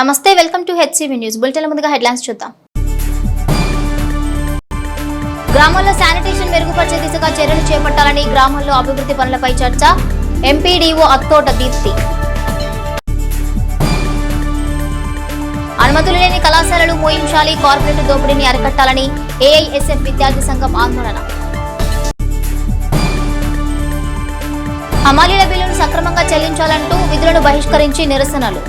నమస్తే, welcome to HCV news bulletin. ముందుగా headlines చూద్దాం. గ్రామాల్లో శానిటేషన్ మెరుగుపరిచే దిశగా చర్యలు చేపట్టాలని గ్రామాల్లో అభివృద్ధి పనులపై చర్చ. ఎంపీడీఓ అత్తోట దీప్తి. అనుమతులు లేని కళాశాలలు మూయించాలి, కార్పొరేట్ దోపిడీని అరికట్టాలని ఏఐఎస్ఎఫ్ విద్యార్థి సంఘం ఆందోళన. హమాలీల బిల్లును సక్రమంగా చెల్లించాలంటూ విధులను బహిష్కరించి నిరసనలు.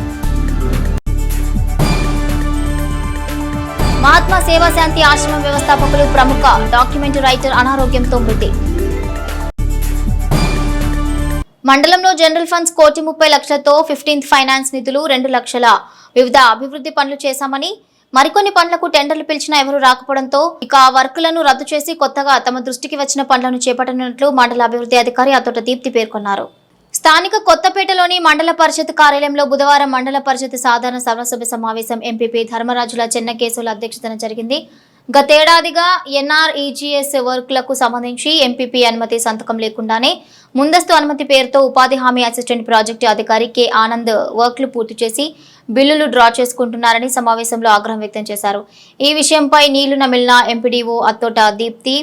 మహాత్మా సేవా శాంతి ఆశ్రమం వ్యవస్థాపకులు ప్రముఖ డాక్యుమెంటరీ రైటర్ అనారోగ్యంతో మృతి. మండలంలో జనరల్ ఫండ్స్ 1,30 లక్షలతో 15th ఫైనాన్స్ నిధులు 2 లక్షల వివిధ అభివృద్ధి పనులు చేశామని, మరికొన్ని పనులకు టెండర్లు పిలిచినా ఎవరూ రాకపోవడంతో ఇక ఆ వర్కులను రద్దు చేసి కొత్తగా తమ దృష్టికి వచ్చిన పనులను చేపట్టనున్నట్లు మండల అభివృద్ధి అధికారి అత్తోట దీప్తి పేర్కొన్నారు. స్థానిక కొత్తపేటలోని మండల పరిషత్ కార్యాలయంలో బుధవారం మండల పరిషత్ సాధారణ సర్వసభ్య సమావేశం ఎంపీపీ ధర్మరాజుల చెన్నకేశవుల అధ్యక్షతన జరిగింది. గతేడాదిగా ఎన్ఆర్ఈజీఎస్ వర్క్లకు సంబంధించి ఎంపీపీ అనుమతి సంతకం లేకుండానే ముందస్తు అనుమతి పేరుతో ఉపాధి హామీ అసిస్టెంట్ ప్రాజెక్టు అధికారి కె ఆనంద్ వర్క్లు పూర్తి చేసి బిల్లులు డ్రా చేసుకుంటున్నారని సమావేశంలో ఆగ్రహం వ్యక్తం చేశారు. ఈ విషయంపై నీళ్లు నమిలిన ఎంపీడీఓ అత్తోట దీప్తి,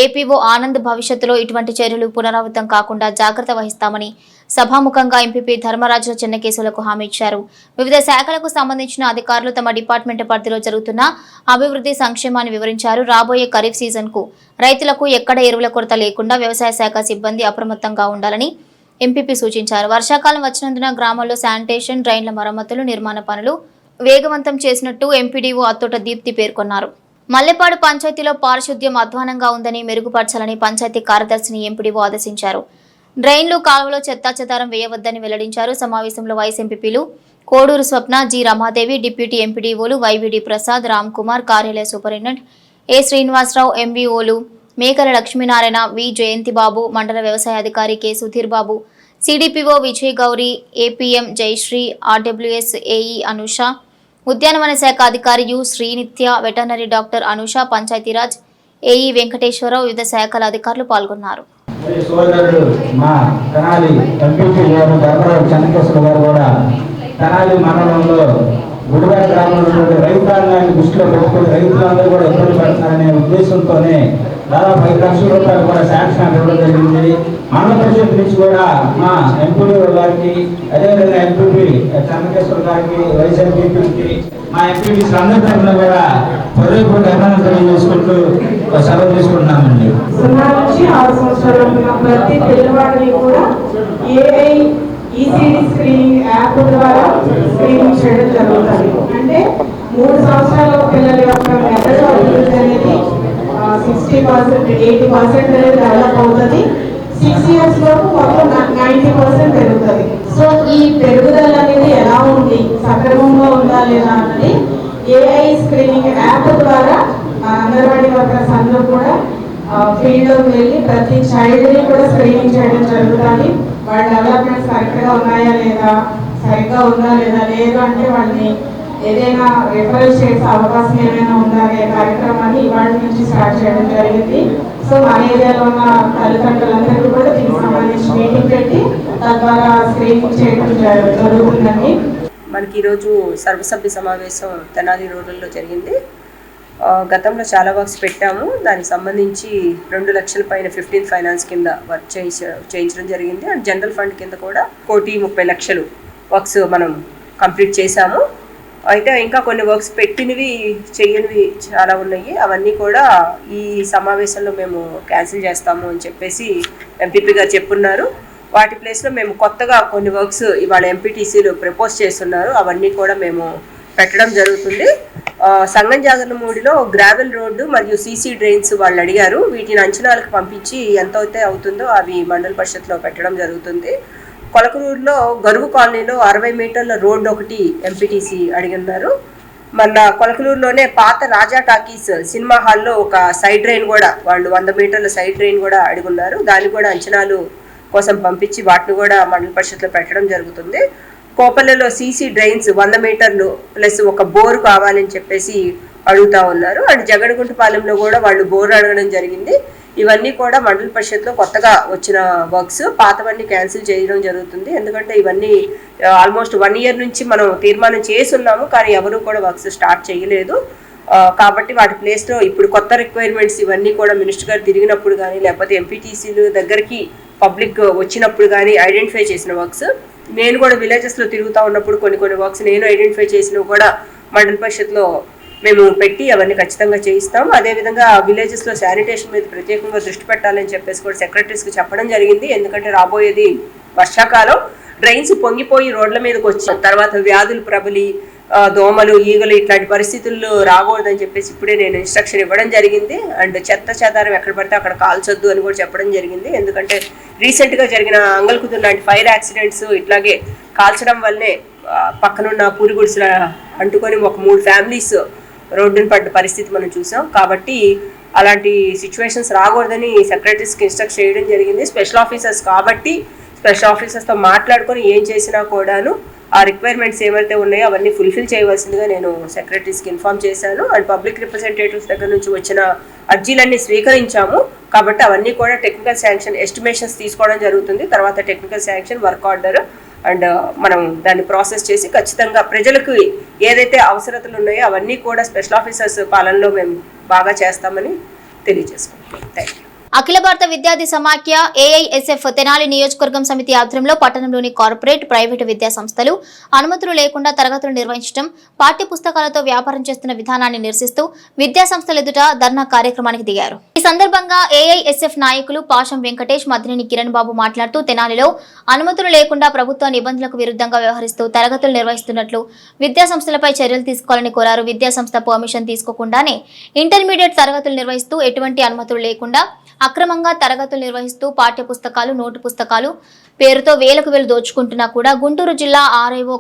ఏపీఓ ఆనంద్ భవిష్యత్తులో ఇటువంటి చర్యలు పునరావృతం కాకుండా జాగ్రత్త వహిస్తామని సభాముఖంగా ఎంపీపీ ధర్మరాజుల చెన్నకేశవులకు హామీ ఇచ్చారు. వివిధ శాఖలకు సంబంధించిన అధికారులు తమ డిపార్ట్మెంట్ పరిధిలో జరుగుతున్న అభివృద్ధి సంక్షేమాన్ని వివరించారు. రాబోయే ఖరీఫ్ సీజన్ కు రైతులకు ఎక్కడ ఎరువుల కొరత లేకుండా వ్యవసాయ శాఖ సిబ్బంది అప్రమత్తంగా ఉండాలని ఎంపీపీ సూచించారు. వర్షాకాలం వచ్చినందున గ్రామాల్లో శానిటేషన్, డ్రైన్ల మరమ్మతులు, నిర్మాణ పనులు వేగవంతం చేసినట్టు ఎంపీడీఓ అత్తోట దీప్తి పేర్కొన్నారు. మల్లెపాడు పంచాయతీలో పారిశుద్ధ్యం అధ్వానంగా ఉందని మెరుగుపరచాలని పంచాయతీ కార్యదర్శిని ఎంపీడీఓ ఆదేశించారు. డ్రైన్లు, కాలువలో చెత్తాచెదారం వేయవద్దని వెల్లడించారు. సమావేశంలో వైస్ ఎంపీపీలు కోడూరు స్వప్న, జి రమాదేవి, డిప్యూటీ ఎంపీడీఓలు వైవిడి ప్రసాద్, రామ్ కుమార్, కార్యాలయ సూపరింటెండెంట్ ఏ శ్రీనివాసరావు, ఎంవీఓలు మేకల లక్ష్మీనారాయణ, వి జయంతిబాబు, మండల వ్యవసాయ అధికారి K Sudheer Babu, CDPO Vijay Gauri, APM Jayasri, RWS AE Anusha, ఉద్యానవన శాఖ అధికారి U Srinitya, veterinary doctor Anusha, Panchayatraj AE Venkateswararao, వివిధ శాఖల అధికారులు పాల్గొన్నారు. మా తెనాలి ఎంపీపీ గారు ధర్మరాజు చెన్నకేశవులు గారు కూడా తెనాలి మండలంలో గుడివాడ గ్రామంలో రైతాంగాన్ని దృష్టిలో పెట్టుకుని రైతులందరూ కూడా ఇబ్బంది పడుతున్నారనే ఉద్దేశంతోనే దాదాపు 5 లక్షల రూపాయలు కూడా శాంక్షన్ ఇవ్వడం జరిగింది. మండల పరిషత్ నుంచి కూడా మా ఎంపీడీ గారికి, అదేవిధంగా ఎంపీపీ చెన్నకేశ్వర గారికి, వైస్ ఎంపీపీకి, మా ఎంపీటీసీ అందరి తరఫున కూడా హృదయపూర్వక అభినందనలు తెలియజేసుకుంటూ సెలవు తీసుకుంటున్నామండి. 0 నుంచి 6 సంవత్సరాల ప్రతి పిల్లవాడిని కూడా ఏఐ ఈసీడీ స్క్రీనింగ్ యాప్ ద్వారా స్క్రీనింగ్ చేయడం జరుగుతుంది. అంటే 3 సంవత్సరాల పిల్లల యొక్క మెదడు అభివృద్ధి అనేది 60%, 80% అనేది డెవలప్ అవుతుంది. 6 years లోపు మొత్తం 90% పెరుగుతుంది. సో ఈ పెరుగుదల అనేది ఎలా ఉంది, సక్రమంగా ఉందా లేదా అన్నది ఏఐ స్క్రీనింగ్ యాప్ ద్వారా అంగన్వాడీ వర్కర్స్ అందరూ కూడా ఫీల్డ్లోకి వెళ్ళి ప్రతి చైల్డ్ని కూడా స్క్రీనింగ్ చేయడం జరుగుతుంది. వాళ్ళ డెవలప్మెంట్స్ కరెక్ట్గా ఉన్నాయా లేదా, సరిగ్గా ఉందా లేదా, లేదు అంటే వాళ్ళని ఏదైనా రిఫరల్ చేసే అవకాశం ఏమైనా ఉందా అనే కార్యక్రమాన్ని ఇవాళ నుంచి స్టార్ట్ చేయడం జరిగింది. సో మన ఏరియాలో ఉన్న తల్లిదండ్రులందరికీ కూడా దీనికి సంబంధించి మీటింగ్ పెట్టి తద్వారా స్క్రీనింగ్ చేయడం జరుగుతుందండి. మనకి ఈరోజు సర్వసభ్య సమావేశం తెనాలి రోడ్లలో జరిగింది. గతంలో చాలా వర్క్స్ పెట్టాము. దానికి సంబంధించి 2 లక్షల పైన 15th ఫైనాన్స్ కింద వర్క్ చేయించడం జరిగింది. అండ్ జనరల్ ఫండ్ కింద కూడా 1,30 లక్షలు వర్క్స్ మనం కంప్లీట్ చేశాము. అయితే ఇంకా కొన్ని వర్క్స్ పెట్టినవి, చేయనివి చాలా ఉన్నాయి. అవన్నీ కూడా ఈ సమావేశంలో మేము క్యాన్సిల్ చేస్తాము అని చెప్పేసి ఎంపీపీ గారు చెప్పున్నారు. వాటి ప్లేస్లో మేము కొత్తగా కొన్ని వర్క్స్ ఇవాళ ఎంపీటీసీలు ప్రపోజ్ చేస్తున్నారు. అవన్నీ కూడా మేము పెట్టడం జరుగుతుంది. సంగం జాగరణమూడిలో గ్రావెల్ రోడ్డు మరియు సీసీ డ్రైన్స్ వాళ్ళు అడిగారు. వీటిని అంచనాలకు పంపించి ఎంత అయితే అవుతుందో అవి మండల పరిషత్లో పెట్టడం జరుగుతుంది. కొలకలూరులో గరువు కాలనీలో 60 మీటర్ల రోడ్డు ఒకటి ఎంపీటీసీ అడిగిన్నారు. మన కొలకలూరులోనే పాత రాజా టాకీస్ సినిమా హాల్లో ఒక సైడ్ డ్రైన్ కూడా వాళ్ళు 100 మీటర్ల సైడ్ డ్రైన్ కూడా అడుగున్నారు. దాన్ని కూడా అంచనాలు కోసం పంపించి వాటిని కూడా మండల పరిషత్లో పెట్టడం జరుగుతుంది. కోపల్లలో సీసీ డ్రైన్స్ 100 మీటర్లు ప్లస్ ఒక బోర్ కావాలని చెప్పేసి అడుగుతా ఉన్నారు. అండ్ జగడగుంటపాలెంలో కూడా వాళ్ళు బోర్ అడగడం జరిగింది. ఇవన్నీ కూడా మండల పరిషత్లో కొత్తగా వచ్చిన వర్క్స్, పాతవన్నీ క్యాన్సిల్ చేయడం జరుగుతుంది. ఎందుకంటే ఇవన్నీ ఆల్మోస్ట్ 1 year నుంచి మనం తీర్మానం చేసి ఉన్నాము, కానీ ఎవరు కూడా వర్క్స్ స్టార్ట్ చేయలేదు. కాబట్టి వాటి ప్లేస్లో ఇప్పుడు కొత్త రిక్వైర్మెంట్స్ ఇవన్నీ కూడా మినిస్టర్ గారు తిరిగినప్పుడు కానీ లేకపోతే ఎంపీటీసీలు దగ్గరికి పబ్లిక్ వచ్చినప్పుడు కానీ ఐడెంటిఫై చేసిన వర్క్స్, నేను కూడా విలేజెస్లో తిరుగుతూ ఉన్నప్పుడు కొన్ని వర్క్స్ నేను ఐడెంటిఫై చేసినవి కూడా మండల పరిషత్లో మేము పెట్టి అవన్నీ ఖచ్చితంగా చేయిస్తాం. అదేవిధంగా విలేజెస్లో శానిటేషన్ మీద ప్రత్యేకంగా దృష్టి పెట్టాలని చెప్పేసి కూడా సెక్రటరీస్కి చెప్పడం జరిగింది. ఎందుకంటే రాబోయేది వర్షాకాలం, డ్రైన్స్ పొంగిపోయి రోడ్ల మీదకి వచ్చిన తర్వాత వ్యాధులు ప్రబలి దోమలు ఈగలు ఇట్లాంటి పరిస్థితుల్లో రాకూడదని చెప్పేసి ఇప్పుడే నేను ఇన్స్ట్రక్షన్ ఇవ్వడం జరిగింది. అండ్ చెత్త చెదారం ఎక్కడ పడితే అక్కడ కాల్చొద్దు అని కూడా చెప్పడం జరిగింది. ఎందుకంటే రీసెంట్గా జరిగిన అంగల్కుదురు లాంటి ఫైర్ యాక్సిడెంట్స్ ఇట్లాగే కాల్చడం వల్లే పక్కనున్న పూరిగుడిసెల అంటుకొని ఒక 3 families రోడ్డున పడ్డ పరిస్థితి మనం చూసాం. కాబట్టి అలాంటి సిచ్యువేషన్స్ రాకూడదని సెక్రటరీస్కి ఇన్స్ట్రక్ట్ చేయడం జరిగింది. స్పెషల్ ఆఫీసర్స్ కాబట్టి స్పెషల్ ఆఫీసర్స్తో మాట్లాడుకొని ఏం చేసినా కూడాను ఆ రిక్వైర్మెంట్స్ ఏవైతే ఉన్నాయో అవన్నీ ఫుల్ఫిల్ చేయవలసిందిగా నేను సెక్రటరీస్కి ఇన్ఫార్మ్ చేశాను. అండ్ పబ్లిక్ రిప్రజెంటేటివ్స్ దగ్గర నుంచి వచ్చిన అర్జీలన్నీ స్వీకరించాము. కాబట్టి అవన్నీ కూడా టెక్నికల్ శాంక్షన్ ఎస్టిమేషన్స్ తీసుకోవడం జరుగుతుంది. తర్వాత technical sanction, work order and మనం దాన్ని ప్రాసెస్ చేసి ఖచ్చితంగా ప్రజలకు ఏదైతే అవసరతలు ఉన్నాయో అవన్నీ కూడా స్పెషల్ ఆఫీసర్స్ పాలనలో మేము బాగా చేస్తామని తెలియజేసుకుంటాం. Thank you. అఖిల భారత విద్యార్థి సమాఖ్య ఏఐఎస్ఎఫ్ తెనాలి నియోజకవర్గం సమితి ఆధ్వర్యంలో పట్టణంలోని కార్పొరేట్, ప్రైవేటు విద్యా సంస్థలు అనుమతులు లేకుండా తరగతులు నిర్వహించడం, పాఠ్య పుస్తకాలతో వ్యాపారం చేస్తున్న విధానాన్ని నిరసిస్తూ విద్యా సంస్థల ఎదుట ధర్నా కార్యక్రమానికి దిగారు. ఈ సందర్భంగా ఏఐఎస్ఎఫ్ నాయకులు పాషం వెంకటేష్, మద్దినేని కిరణ్ బాబు మాట్లాడుతూ తెనాలిలో అనుమతులు లేకుండా ప్రభుత్వ నిబంధనలకు విరుద్ధంగా వ్యవహరిస్తూ తరగతులు నిర్వహిస్తున్నట్లు విద్యా సంస్థలపై చర్యలు తీసుకోవాలని కోరారు. విద్యా సంస్థ పర్మిషన్ తీసుకోకుండానే ఇంటర్మీడియట్ తరగతులు నిర్వహిస్తూ ఎటువంటి అనుమతులు లేకుండా అక్రమంగా తరగతులు నిర్వహిస్తూ పాఠ్య పుస్తకాలు, నోటు పుస్తకాలు పేరుతో వేలకు వేలు దోచుకుంటున్నా కూడా గుంటూరు జిల్లా ఆర్ఐఓ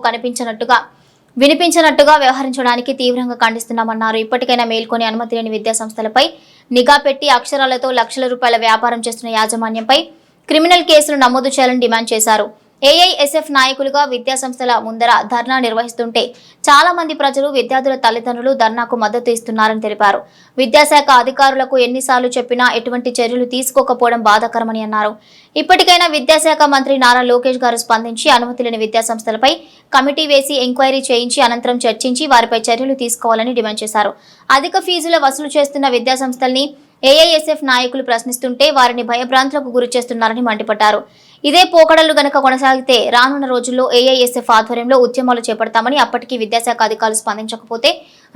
వినిపించినట్టుగా వ్యవహరించడానికి తీవ్రంగా ఖండిస్తున్నామన్నారు. ఇప్పటికైనా మేల్కొని అనుమతి లేని విద్యా సంస్థలపై నిఘా పెట్టి అక్షరాలతో లక్షల రూపాయల వ్యాపారం చేస్తున్న యాజమాన్యంపై క్రిమినల్ కేసులు నమోదు చేయాలని డిమాండ్ చేశారు. ఏఐఎస్ఎఫ్ నాయకులుగా విద్యా సంస్థల ముందర ధర్నా నిర్వహిస్తుంటే చాలా మంది ప్రజలు, విద్యార్థుల తల్లిదండ్రులు ధర్నాకు మద్దతు ఇస్తున్నారని తెలిపారు. విద్యాశాఖ అధికారులకు ఎన్నిసార్లు చెప్పినా ఎటువంటి చర్యలు తీసుకోకపోవడం బాధాకరమని అన్నారు. ఇప్పటికైనా విద్యాశాఖ మంత్రి నారా లోకేష్ గారు స్పందించి అనుమతి లేని విద్యా సంస్థలపై కమిటీ వేసి ఎంక్వైరీ చేయించి అనంతరం చర్చించి వారిపై చర్యలు తీసుకోవాలని డిమాండ్ చేశారు. అధిక ఫీజుల వసూలు చేస్తున్న విద్యా సంస్థల్ని ఏఐఎస్ఎఫ్ నాయకులు ప్రశ్నిస్తుంటే వారిని భయభ్రాంతులకు గురి చేస్తున్నారని మండిపడ్డారు. ఇదే పోకడలు గనక కొనసాగితే రానున్న రోజుల్లో ఏఐఎస్ఎఫ్ ఆధ్వర్యంలో ఉద్యమాలు చేపడతామని, అప్పటికీ విద్యాశాఖ అధికారులు స్పందించకపోతే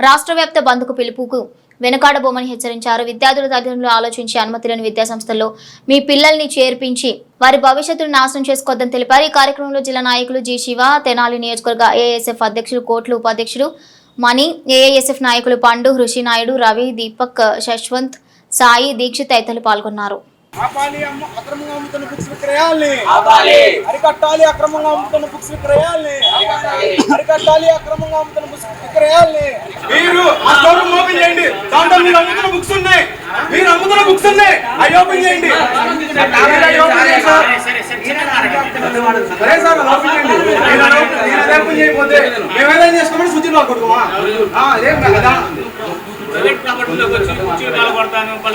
రాష్ట్ర వ్యాప్త బంద్కు పిలుపుకు వెనుకాడబోమని హెచ్చరించారు. విద్యార్థుల తల్లిదండ్రులు ఆలోచించి అనుమతి లేని విద్యా సంస్థల్లో మీ పిల్లల్ని చేర్పించి వారి భవిష్యత్తును నాశనం చేసుకోవద్దని తెలిపారు. ఈ కార్యక్రమంలో జిల్లా నాయకులు జి శివ, తెనాలి నియోజకవర్గ ఏఐఎస్ఎఫ్ అధ్యక్షులు కోట్లు, ఉపాధ్యక్షులు మణి, ఏఐఎస్ఎఫ్ నాయకులు పండు, హృషి నాయుడు, రవి, దీపక్, శశ్వంత్, సాయి, దీక్షిత్ తదితరులు పాల్గొన్నారు. అక్రమంగా అమ్ముతున్న బుక్స్ విక్రయాల్ని అరికట్టాలి. అక్రమంగా అమ్ముతున్న బుక్స్ విక్రయాల్ని అరికట్టాలి. అక్రమంగా అమ్ముతున్న బుక్స్ విక్రయాల్ని మీరు ఆ స్టోర్ ఓపెన్ చేయండి. దాంట్లో మీరు అమ్ముతున్న బుక్స్ ఉన్నాయి, మీరు అమ్ముతున్న బుక్స్ ఉన్నాయి, అవి ఓపెన్ చేయండి. సరే సార్, ఓపెన్ చేయండి. మీరు ఓపెన్ చేయకపోతే మేము ఏదైనా చేసుకోమని సూచనలు కొట్టుకోమా? అదేం కదా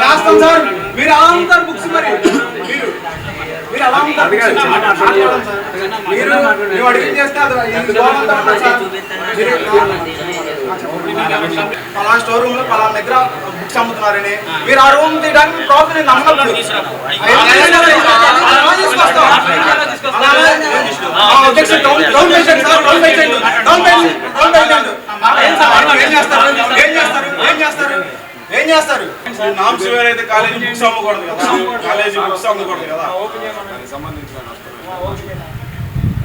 చేస్తాం సార్. మీరు అలా అమ్ముతారు బుక్స్, మరి మీరు అలా అమ్ముతారు. మీరు అడిగి చేస్తే పలానా స్టోర్ రూమ్ లో పలానా దగ్గర బుక్స్ అమ్ముతున్నారని మీరు ఆ రూమ్ తీయడానికి ప్రాబ్లం నేను నమ్మకం ఏం చేస్తారు? నామ్స్ వేరైతే కాలేజీ బుక్స్ అమ్మకూడదు కదా, కాలేజీ బుక్స్ అమ్మకూడదు కదా,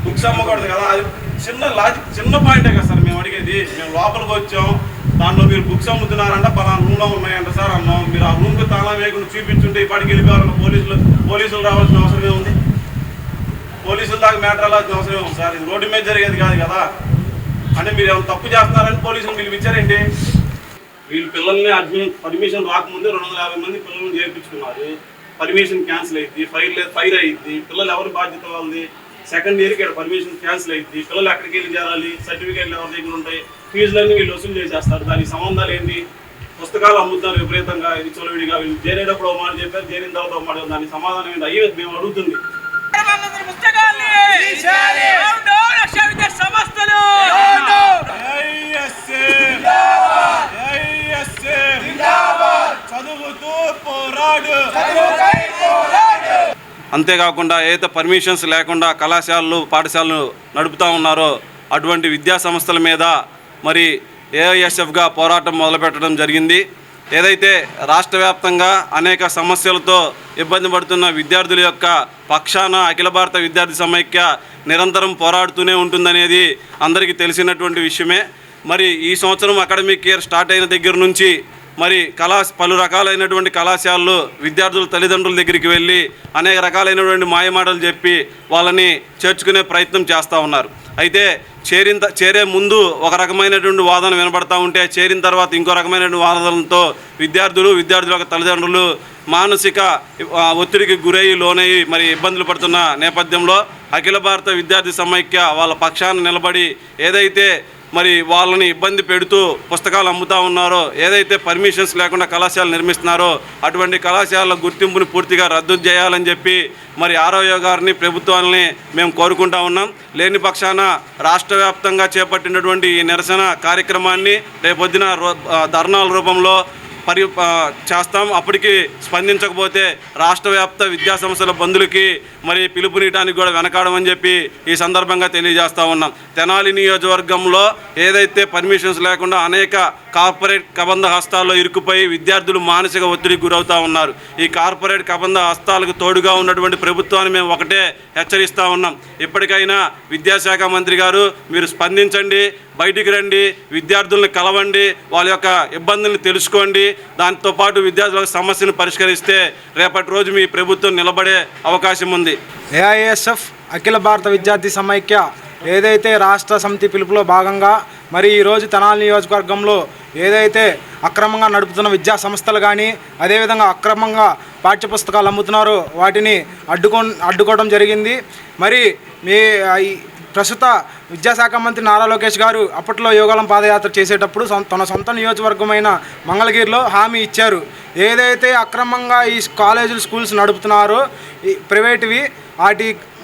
బుక్స్ అమ్మకూడదు కదా. అది చిన్న లాజిక్, చిన్న పాయింటే కదా సార్ మేము అడిగేది. మేము లోపలికి వచ్చాం, దాంట్లో మీరు బుక్స్ అమ్ముతున్నారంట, పలానా రూమ్లో ఉన్నాయంట సార్ అన్నాం. మీరు ఆ రూమ్కి తాళం వేయకుండా చూపించుంటే ఇప్పటికి వెళ్ళిపోవాలన్న పోలీసులు రావాల్సిన అవసరమే ఉంది. పోలీసుల దాకా మ్యాటర్ వెళ్ళాల్సిన అవసరమే ఉంది సార్. ఇది రోడ్డు మీద జరిగేది కాదు కదా. అంటే మీరు ఏమైనా తప్పు చేస్తున్నారని పోలీసులు పిలిపించారేంటి? వీళ్ళు పిల్లల్ని పర్మిషన్ రాకముందే 250 మంది పిల్లల్ని చేర్పించుకున్నారు. పర్మిషన్ క్యాన్సిల్ అయింది, ఫైర్ అయింది. పిల్లలు ఎవరి బాధ్యత వాళ్ళది? సెకండ్ ఇయర్కి ఇక్కడ పర్మిషన్ క్యాన్సిల్ అయింది. పిల్లలు ఎక్కడికి వెళ్ళి చేరాలి? సర్టిఫికేట్లు ఎవరి దగ్గర ఉంటాయి? ఫీజులన్నీ వీళ్ళు వసూలు చేసేస్తారు. దానికి సంబంధాలు ఏంటి? పుస్తకాలు అమ్ముతున్నారు విపరీతంగా, ఇది చొలవిడిగా. వీళ్ళు చేరేటప్పుడు ఒక మాట చెప్పారు, చేరిన తర్వాత ఒక మాట. దానికి సమాధానం ఏంటి? అయ్యే మేము అడుగుతుంది. అంతేకాకుండా ఏదైతే పర్మిషన్స్ లేకుండా కళాశాలలు పాఠశాలలు నడుపుతూ ఉన్నారో అటువంటి విద్యా సంస్థల మీద మరి ఏఐఎస్ఎఫ్గా పోరాటం మొదలుపెట్టడం జరిగింది. ఏదైతే రాష్ట్ర వ్యాప్తంగా అనేక సమస్యలతో ఇబ్బంది పడుతున్న విద్యార్థుల యొక్క పక్షాన అఖిల భారత విద్యార్థి సమైక్య నిరంతరం పోరాడుతూనే ఉంటుందనేది అందరికీ తెలిసినటువంటి విషయమే. మరి ఈ సంవత్సరం అకాడమిక్ ఇయర్ స్టార్ట్ అయిన దగ్గర నుంచి మరి పలు రకాలైనటువంటి కళాశాలలు విద్యార్థుల తల్లిదండ్రుల దగ్గరికి వెళ్ళి అనేక రకాలైనటువంటి మాయమాటలు చెప్పి వాళ్ళని చేర్చుకునే ప్రయత్నం చేస్తూ ఉన్నారు. అయితే చేరే ముందు ఒక రకమైనటువంటి వాదన వినబడతా ఉంటే చేరిన తర్వాత ఇంకో రకమైనటువంటి వాదనలతో విద్యార్థుల యొక్క తల్లిదండ్రులు మానసిక ఒత్తిడికి గురయ్యి లోనయ్యి మరి ఇబ్బందులు పడుతున్న నేపథ్యంలో అఖిల భారత విద్యార్థి సమైక్య వాళ్ళ పక్షాన నిలబడి ఏదైతే మరి వాళ్ళని ఇబ్బంది పెడుతూ పుస్తకాలు అమ్ముతూ ఉన్నారో, ఏదైతే పర్మిషన్స్ లేకుండా కళాశాలలు నిర్మిస్తున్నారో అటువంటి కళాశాలల గుర్తింపుని పూర్తిగా రద్దు చేయాలని చెప్పి మరి ఆర్ఓ గారిని ప్రభుత్వాలని మేము కోరుకుంటా ఉన్నాం. లేని పక్షాన రాష్ట్ర వ్యాప్తంగా చేపట్టినటువంటి ఈ నిరసన కార్యక్రమాన్ని రేపొద్దున ధర్నాల రూపంలో చేస్తాం. అప్పటికి స్పందించకపోతే రాష్ట్ర వ్యాప్త విద్యాసంస్థల బంధులకి మరి పిలుపునీయడానికి కూడా వెనకాడమని చెప్పి ఈ సందర్భంగా తెలియజేస్తూ ఉన్నాం. తెనాలి నియోజకవర్గంలో ఏదైతే పర్మిషన్స్ లేకుండా అనేక కార్పొరేట్ కబంధ హస్తాల్లో ఇరుక్కుపోయి విద్యార్థులు మానసిక ఒత్తిడికి గురవుతూ ఉన్నారు. ఈ కార్పొరేట్ కబంధ హస్తాలకు తోడుగా ఉన్నటువంటి ప్రభుత్వాన్ని మేము ఒకటే హెచ్చరిస్తూ ఉన్నాం. ఇప్పటికైనా విద్యాశాఖ మంత్రి గారు మీరు స్పందించండి, బయటికి రండి, విద్యార్థులను కలవండి, వాళ్ళ యొక్క ఇబ్బందులను తెలుసుకోండి. దాంతోపాటు విద్యార్థుల సమస్యను పరిష్కరిస్తే రేపటి రోజు మీ ప్రభుత్వం నిలబడే అవకాశం ఉంది. ఏఐఎస్ఎఫ్ అఖిల భారత విద్యార్థి సమైక్య ఏదైతే రాష్ట్ర సమితి పిలుపులో భాగంగా మరి ఈరోజు తెనాలి నియోజకవర్గంలో ఏదైతే అక్రమంగా నడుపుతున్న విద్యా సంస్థలు కానీ అదేవిధంగా అక్రమంగా పాఠ్యపుస్తకాలు అమ్ముతున్నారో వాటిని అడ్డుకోవడం జరిగింది. మరి ప్రస్తుత విద్యాశాఖ మంత్రి నారా లోకేష్ గారు అప్పట్లో యోగాలం పాదయాత్ర చేసేటప్పుడు తన సొంత నియోజకవర్గమైన మంగళగిరిలో హామీ ఇచ్చారు. ఏదైతే అక్రమంగా ఈ కాలేజీలు స్కూల్స్ నడుపుతున్నారో ప్రైవేటువి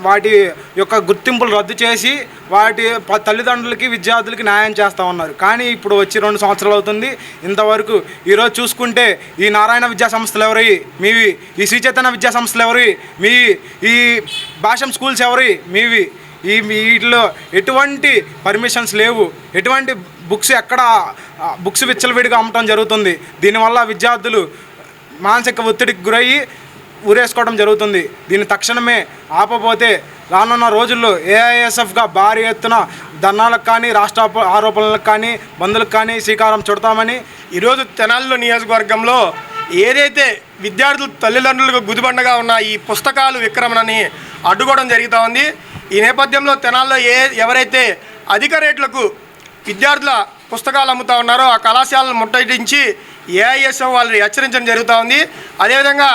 వాటి యొక్క గుర్తింపులు రద్దు చేసి వాటి తల్లిదండ్రులకి విద్యార్థులకి న్యాయం చేస్తూ ఉన్నారు. కానీ ఇప్పుడు వచ్చి 2 సంవత్సరాలు అవుతుంది. ఇంతవరకు ఈరోజు చూసుకుంటే ఈ నారాయణ విద్యా సంస్థలు ఎవరి మీవి, ఈ శ్రీ చైతన్య విద్యా సంస్థలు ఎవరి మీవి, ఈ భాషం స్కూల్స్ ఎవరి మీవి, వీటిలో ఎటువంటి పర్మిషన్స్ లేవు, ఎటువంటి బుక్స్ విచ్చలవిడిగా అమ్మటం జరుగుతుంది. దీనివల్ల విద్యార్థులు మానసిక ఒత్తిడికి గురయ్యి ఊరేసుకోవడం జరుగుతుంది. దీన్ని తక్షణమే ఆపపోతే రానున్న రోజుల్లో ఏఐఎస్ఎఫ్గా భారీ ఎత్తున ధర్నాలకు కానీ రాష్ట్ర ఆరోపణలకు కానీ బంధులకు కానీ శ్రీకారం చుడతామని ఈరోజు తెనాలిలో నియోజకవర్గంలో ఏదైతే విద్యార్థుల తల్లిదండ్రులకు గుదిబండగా ఉన్న ఈ పుస్తకాలు విక్రమణని అడ్డుకోవడం జరుగుతూ ఉంది. ఈ నేపథ్యంలో తెనాల్లో ఎవరైతే అధిక రేట్లకు విద్యార్థుల పుస్తకాలు అమ్ముతూ ఉన్నారో ఆ కళాశాలను ముట్టడించి ఏఐఎస్ఎఫ్ వాళ్ళని హెచ్చరించడం జరుగుతూ ఉంది. అదేవిధంగా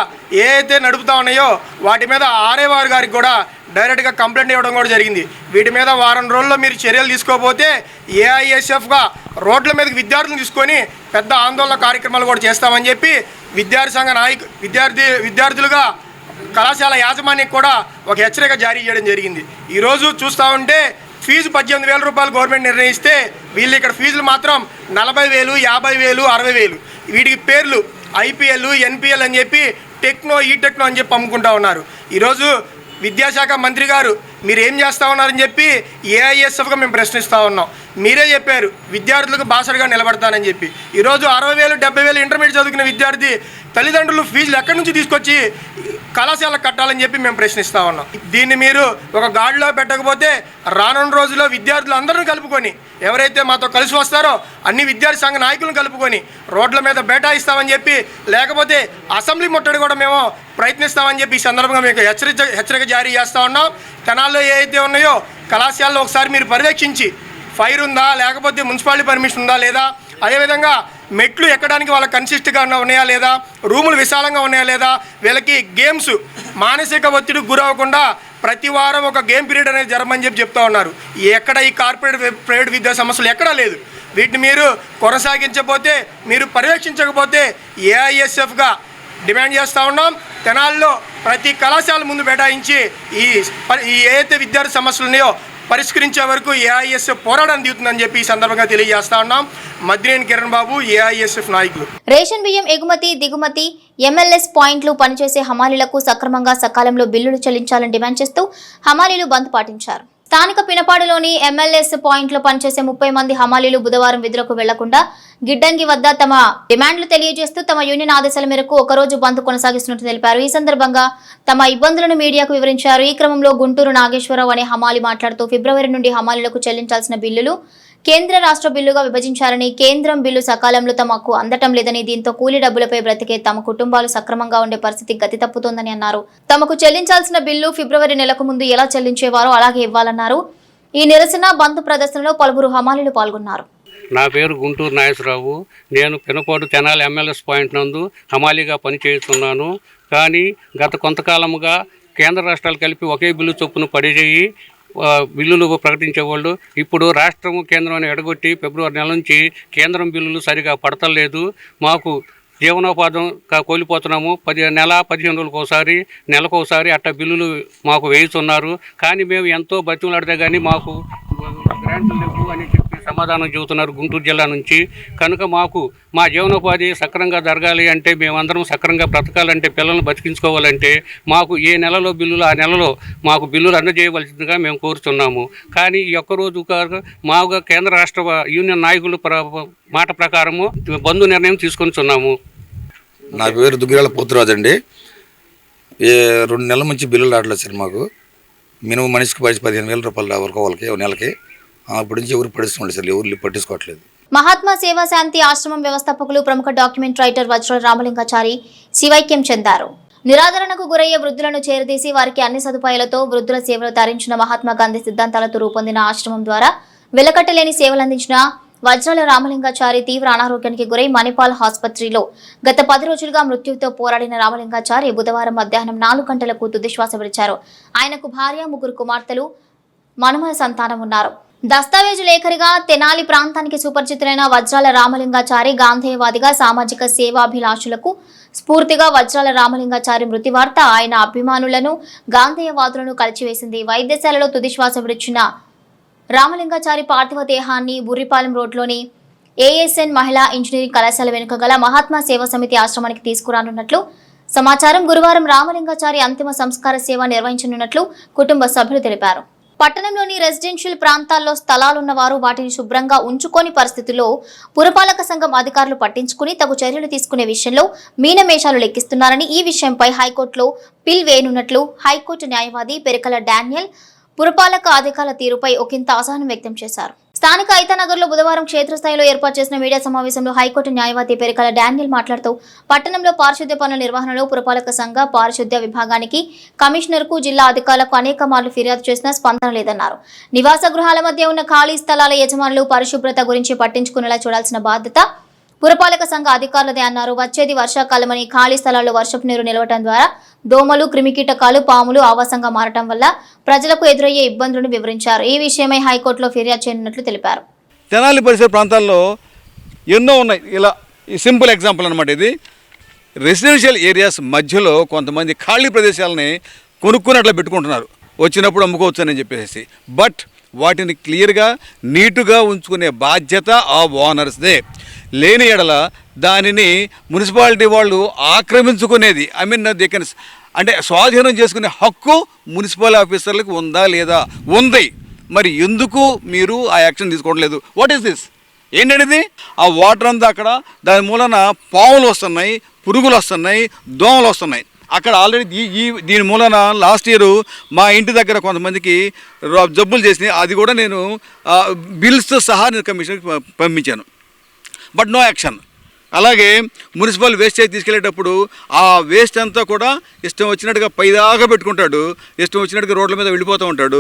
ఏదైతే నడుపుతూ ఉన్నాయో వాటి మీద ఆర్ఓ గారికి కూడా డైరెక్ట్గా కంప్లైంట్ ఇవ్వడం కూడా జరిగింది. వీటి మీద వారం రోజుల్లో మీరు చర్యలు తీసుకోకపోతే ఏఐఎస్ఎఫ్గా రోడ్ల మీదకి విద్యార్థులను తీసుకొని పెద్ద ఆందోళన కార్యక్రమాలు కూడా చేస్తామని చెప్పి విద్యార్థి సంఘ విద్యార్థులుగా కళాశాల యాజమాన్యానికి కూడా ఒక హెచ్చరిక జారీ చేయడం జరిగింది. ఈరోజు చూస్తూ ఉంటే ఫీజు 18,000 రూపాయలు గవర్నమెంట్ నిర్ణయిస్తే వీళ్ళు ఇక్కడ ఫీజులు మాత్రం 40,000, 50,000, 60,000. వీటికి పేర్లు ఐపీఎల్, ఎన్పిఎల్ అని చెప్పి టెక్నో అని చెప్పి అమ్ముకుంటా ఉన్నారు. ఈరోజు విద్యాశాఖ మంత్రి గారు మీరు ఏం చేస్తూ ఉన్నారని చెప్పి ఏఐఎస్ఎఫ్గా మేము ప్రశ్నిస్తూ ఉన్నాం. మీరే చెప్పారు విద్యార్థులకు బాసటగా నిలబడతానని చెప్పి. ఈరోజు 60,000, 70,000 ఇంటర్మీడియట్ చదువుకున్న విద్యార్థి తల్లిదండ్రులు ఫీజులు ఎక్కడి నుంచి తీసుకొచ్చి కళాశాలకు కట్టాలని చెప్పి మేము ప్రశ్నిస్తూ ఉన్నాం. దీన్ని మీరు ఒక గాడిలో పెట్టకపోతే రానున్న రోజుల్లో విద్యార్థులు అందరిని కలుపుకొని ఎవరైతే మాతో కలిసి వస్తారో అన్ని విద్యార్థి సంఘ నాయకులను కలుపుకొని రోడ్ల మీద బేటాయిస్తామని చెప్పి లేకపోతే అసెంబ్లీ ముట్టడి కూడా మేము ప్రయత్నిస్తామని చెప్పి ఈ సందర్భంగా మీకు హెచ్చరిక జారీ చేస్తూ ఉన్నాం. తెనాల్లో ఏవైతే ఉన్నాయో కళాశాలలో ఒకసారి మీరు పర్యవేక్షించి ఫైర్ ఉందా లేకపోతే మున్సిపాలిటీ పర్మిషన్ ఉందా లేదా, అదేవిధంగా మెట్లు ఎక్కడానికి వాళ్ళకి కన్సిస్ట్గా ఉన్నాయా లేదా, రూములు విశాలంగా ఉన్నాయా లేదా, వీళ్ళకి గేమ్స్ మానసిక ఒత్తిడికి గురవ్వకుండా ప్రతి వారం ఒక గేమ్ పీరియడ్ అనేది జరగమని చెప్తూ ఉన్నారు. ఎక్కడ ఈ కార్పొరేట్ ప్రైవేట్ విద్యా సంస్థలు ఎక్కడా లేదు. వీటిని మీరు కొనసాగించకపోతే, మీరు పర్యవేక్షించకపోతే ఏఐఎస్ఎఫ్గా డిమాండ్ చేస్తూ ఉన్నాం. తెనాలిలో ప్రతి కళాశాల ముందు బైఠాయించి ఈ ఏదైతే విద్యార్థి సమస్యలు ఉన్నాయో పరిష్కరించే వరకు ఏఐఎస్ఎఫ్ పోరాటం దిగుతుందని చెప్పి ఈ సందర్భంగా తెలియజేస్తా ఉన్నాం. మద్దినేని కిరణ్ బాబు, ఏఐఎస్ఎఫ్ నాయకులు. రేషన్ బియ్యం ఎగుమతి దిగుమతి ఎంఎల్ఎస్ పాయింట్లు పనిచేసే హమాలీలకు సక్రమంగా సకాలంలో బిల్లులు చెల్లించాలని డిమాండ్ చేస్తూ హమాలీలు బంద్ పాటించారు. స్థానిక పినపాడులోని ఎంఎల్ఎస్ పాయింట్లో పనిచేసే 30 మంది హమాలీలు బుధవారం విధులకు వెళ్లకుండా గిడ్డంగి వద్ద తమ డిమాండ్లు తెలియజేస్తూ తమ యూనియన్ ఆదేశాల మేరకు ఒకరోజు బంద్ కొనసాగిస్తున్నట్టు తెలిపారు. ఈ సందర్భంగా తమ ఇబ్బందులను మీడియాకు వివరించారు. ఈ క్రమంలో గుంటూరు నాగేశ్వరరావు అనే హమాలి మాట్లాడుతూ ఫిబ్రవరి నుండి హమాలీలకు చెల్లించాల్సిన బిల్లులు కేంద్ర రాష్ట్ర బిల్లుగా విభజించారని, కేంద్రం బిల్లు సకాలంలో తమకు అందటం లేదని, దీంతో కూలీ డబ్బులపై బ్రతికే తమ కుటుంబాలు సక్రమంగా ఉండే పరిస్థితి గతి తప్పుతోందని అన్నారు. తమకు చెల్లించాల్సిన బిల్లు ఫిబ్రవరి నెలకు ముందు ఎలా చెల్లించేవారో అలాగే ఇవ్వాలన్నారు. ఈ నిరసన బంద్ ప్రదర్శనలో పలువురు హమాలీలు పాల్గొన్నారు. నా పేరు గుంటూరు నాగేశ్వరరావు. నేను పినపాడు తెనాలి ఎంఎల్ఎస్ పాయింట్ నందు హమాలీగా పనిచేస్తున్నాను. కానీ గత కొంతకాలముగా కేంద్ర రాష్ట్రాలు కలిపి ఒకే బిల్లు చొప్పున పడిచేయి బిల్లులు ప్రకటించేవాళ్ళు. ఇప్పుడు రాష్ట్రము కేంద్రాన్ని ఎడగొట్టి ఫిబ్రవరి నెల నుంచి కేంద్రం బిల్లులు సరిగా పడతలేదు. మాకు జీవనోపాధం కోల్పోతున్నాము. నెల 15 రోజులకు ఒకసారి, నెలకు ఒకసారి అట్లా బిల్లులు మాకు వేయిస్తున్నారు. కానీ మేము ఎంతో బతిమలాడితే కానీ మాకు గ్రాంట్లు లేవు అని చెప్పి సమాధానం చెబుతున్నారు గుంటూరు జిల్లా నుంచి. కనుక మాకు మా జీవనోపాధి సక్రంగా జరగాలి అంటే, మేమందరం సక్రంగా బ్రతకాలంటే, పిల్లలను బతికించుకోవాలంటే మాకు ఏ నెలలో బిల్లులు ఆ నెలలో మాకు బిల్లులు అందజేయవలసిందిగా మేము కోరుతున్నాము. కానీ ఈ ఒక్కరోజు మాకు కేంద్ర రాష్ట్ర యూనియన్ నాయకులు మాట ప్రకారము బంధు నిర్ణయం తీసుకొనిచున్నాము. నా పేరు దుగ్గిరాల పోతురాజు అండి. 2 నెలల నుంచి బిల్లులు రావట్లేదు సార్. మాకు మినిమం మనిషికి 15,000 రూపాయలు వరకు వాళ్ళకి నెలకి. అప్పటి నుంచి ఎవరు పట్టించుకోండి సార్, ఎవరు పట్టించుకోవట్లేదు. మహాత్మా సేవా శాంతి ఆశ్రమం వ్యవస్థాపకులు ప్రముఖ డాక్యుమెంట్ రైటర్ వజ్రాల రామలింగాచారి శివైక్యం చెందారు. నిరాదరణకు గురయ్యే వృద్ధులను చేరదీసి వారికి అన్ని సదుపాయాలతో వృద్ధుల సేవలు తరించిన మహాత్మా గాంధీ సిద్ధాంతాలతో రూపొందిన ఆశ్రమం ద్వారా వెలకట్టలేని సేవలందించిన వజ్రాల రామలింగాచారి తీవ్ర అనారోగ్యానికి గురై మణిపాల్ ఆసుపత్రిలో గత 10 రోజులుగా మృత్యువుతో పోరాడిన రామలింగాచారి బుధవారం మధ్యాహ్నం 4 గంటలకు తుదిశ్వాస విడిచారు. ఆయనకు భార్య, 3 కుమార్తెలు, మనుమల సంతానం ఉన్నారు. దస్తావేజు లేఖరిగా తెనాలి ప్రాంతానికి సుపరిచితులైన వజ్రాల రామలింగాచారి గాంధేయవాదిగా, సామాజిక సేవాభిలాషులకు స్ఫూర్తిగా వజ్రాల రామలింగాచారి మృతి వార్త ఆయన అభిమానులను, గాంధేయవాదులను కలిచివేసింది. వైద్యశాలలో తుదిశ్వాస విడిచిన రామలింగాచారి పార్థివ దేహాన్ని బుర్రిపాలెం రోడ్లోని ఏఎస్ఎన్ మహిళా ఇంజనీరింగ్ కళాశాల వెనుక గల మహాత్మా సేవా సమితి ఆశ్రమానికి తీసుకురానున్నట్లు సమాచారం. గురువారం రామలింగాచారి అంతిమ సంస్కార సేవ నిర్వహించనున్నట్లు కుటుంబ సభ్యులు తెలిపారు. పట్టణంలోని రెసిడెన్షియల్ ప్రాంతాల్లో స్థలాలున్న వారు వాటిని శుభ్రంగా ఉంచుకోని పరిస్థితుల్లో పురపాలక సంఘం అధికారులు పట్టించుకుని తగు చర్యలు తీసుకునే విషయంలో మీనమేషాలు లెక్కిస్తున్నారని, ఈ విషయంపై హైకోర్టులో పిల్ వేయనున్నట్లు హైకోర్టు న్యాయవాది పెరకల డానియల్ పురపాలక అధికారుల తీరుపై ఒకంత అసహనం వ్యక్తం చేశారు. స్థానిక ఐతానగర్లో బుధవారం క్షేత్రస్థాయిలో ఏర్పాటు చేసిన మీడియా సమావేశంలో హైకోర్టు న్యాయవాది పెరకల డానియల్ మాట్లాడుతూ, పట్టణంలో పారిశుద్ధ్య పనుల నిర్వహణలో పురపాలక సంఘ పారిశుద్ధ్య విభాగానికి, కమిషనర్కు, జిల్లా అధికారులకు అనేక మార్లు ఫిర్యాదు చేసినా స్పందన లేదన్నారు. నివాస గృహాల మధ్య ఉన్న ఖాళీ స్థలాల యజమానులు పరిశుభ్రత గురించి పట్టించుకునేలా చూడాల్సిన బాధ్యత పురపాలక సంఘ అధికారులదే అన్నారు. వచ్చేది వర్షాకాలమని ఖాళీ స్థలాల్లో వర్షపు నీరు నిలవటం ద్వారా దోమలు, క్రిమికీటకాలు, పాములు ఆవాసంగా మారటం వల్ల ప్రజలకు ఎదురయ్యే ఇబ్బందులను వివరించారు. ఈ విషయమై హైకోర్టులో ఫిర్యాదు చేయనున్నట్లు తెలిపారు. తెనాలి పరిసర ప్రాంతాల్లో ఎన్నో ఉన్నాయి. ఇలా సింపుల్ ఎగ్జాంపుల్ అనమాట ఇది. రెసిడెన్షియల్ ఏరియాస్ మధ్యలో కొంతమంది ఖాళీ ప్రదేశాలని కొనుక్కున్నట్లు పెట్టుకుంటున్నారు, వచ్చినప్పుడు అమ్ముకోవచ్చు అని చెప్పేసి. బట్ వాటిని క్లియర్గా నీటుగా ఉంచుకునే బాధ్యత ఆ ఓనర్స్దే. లేని ఎడల దానిని మున్సిపాలిటీ వాళ్ళు ఆక్రమించుకునేది, దే కెన్ అంటే స్వాధీనం చేసుకునే హక్కు మున్సిపల్ ఆఫీసర్లకు ఉందా లేదా? ఉంది. మరి ఎందుకు మీరు ఆ యాక్షన్ తీసుకోవట్లేదు? What is this? ఏంటనేది? ఆ వాటర్ అంతా అక్కడ దాని మూలన పాములు వస్తున్నాయి, పురుగులు వస్తున్నాయి, దోమలు వస్తున్నాయి. అక్కడ ఆల్రెడీ దీని మూలన లాస్ట్ ఇయర్ మా ఇంటి దగ్గర కొంతమందికి జబ్బులు చేసినాయి. అది కూడా నేను బిల్స్తో సహా నేను కమిషనర్కి పంపించాను. But no action. అలాగే మున్సిపల్ వేస్ట్ అయితే తీసుకెళ్లేటప్పుడు ఆ వేస్ట్ అంతా కూడా ఇష్టం వచ్చినట్టుగా పైదాకా పెట్టుకుంటాడు, ఇష్టం వచ్చినట్టుగా రోడ్ల మీద వెళ్ళిపోతూ ఉంటాడు.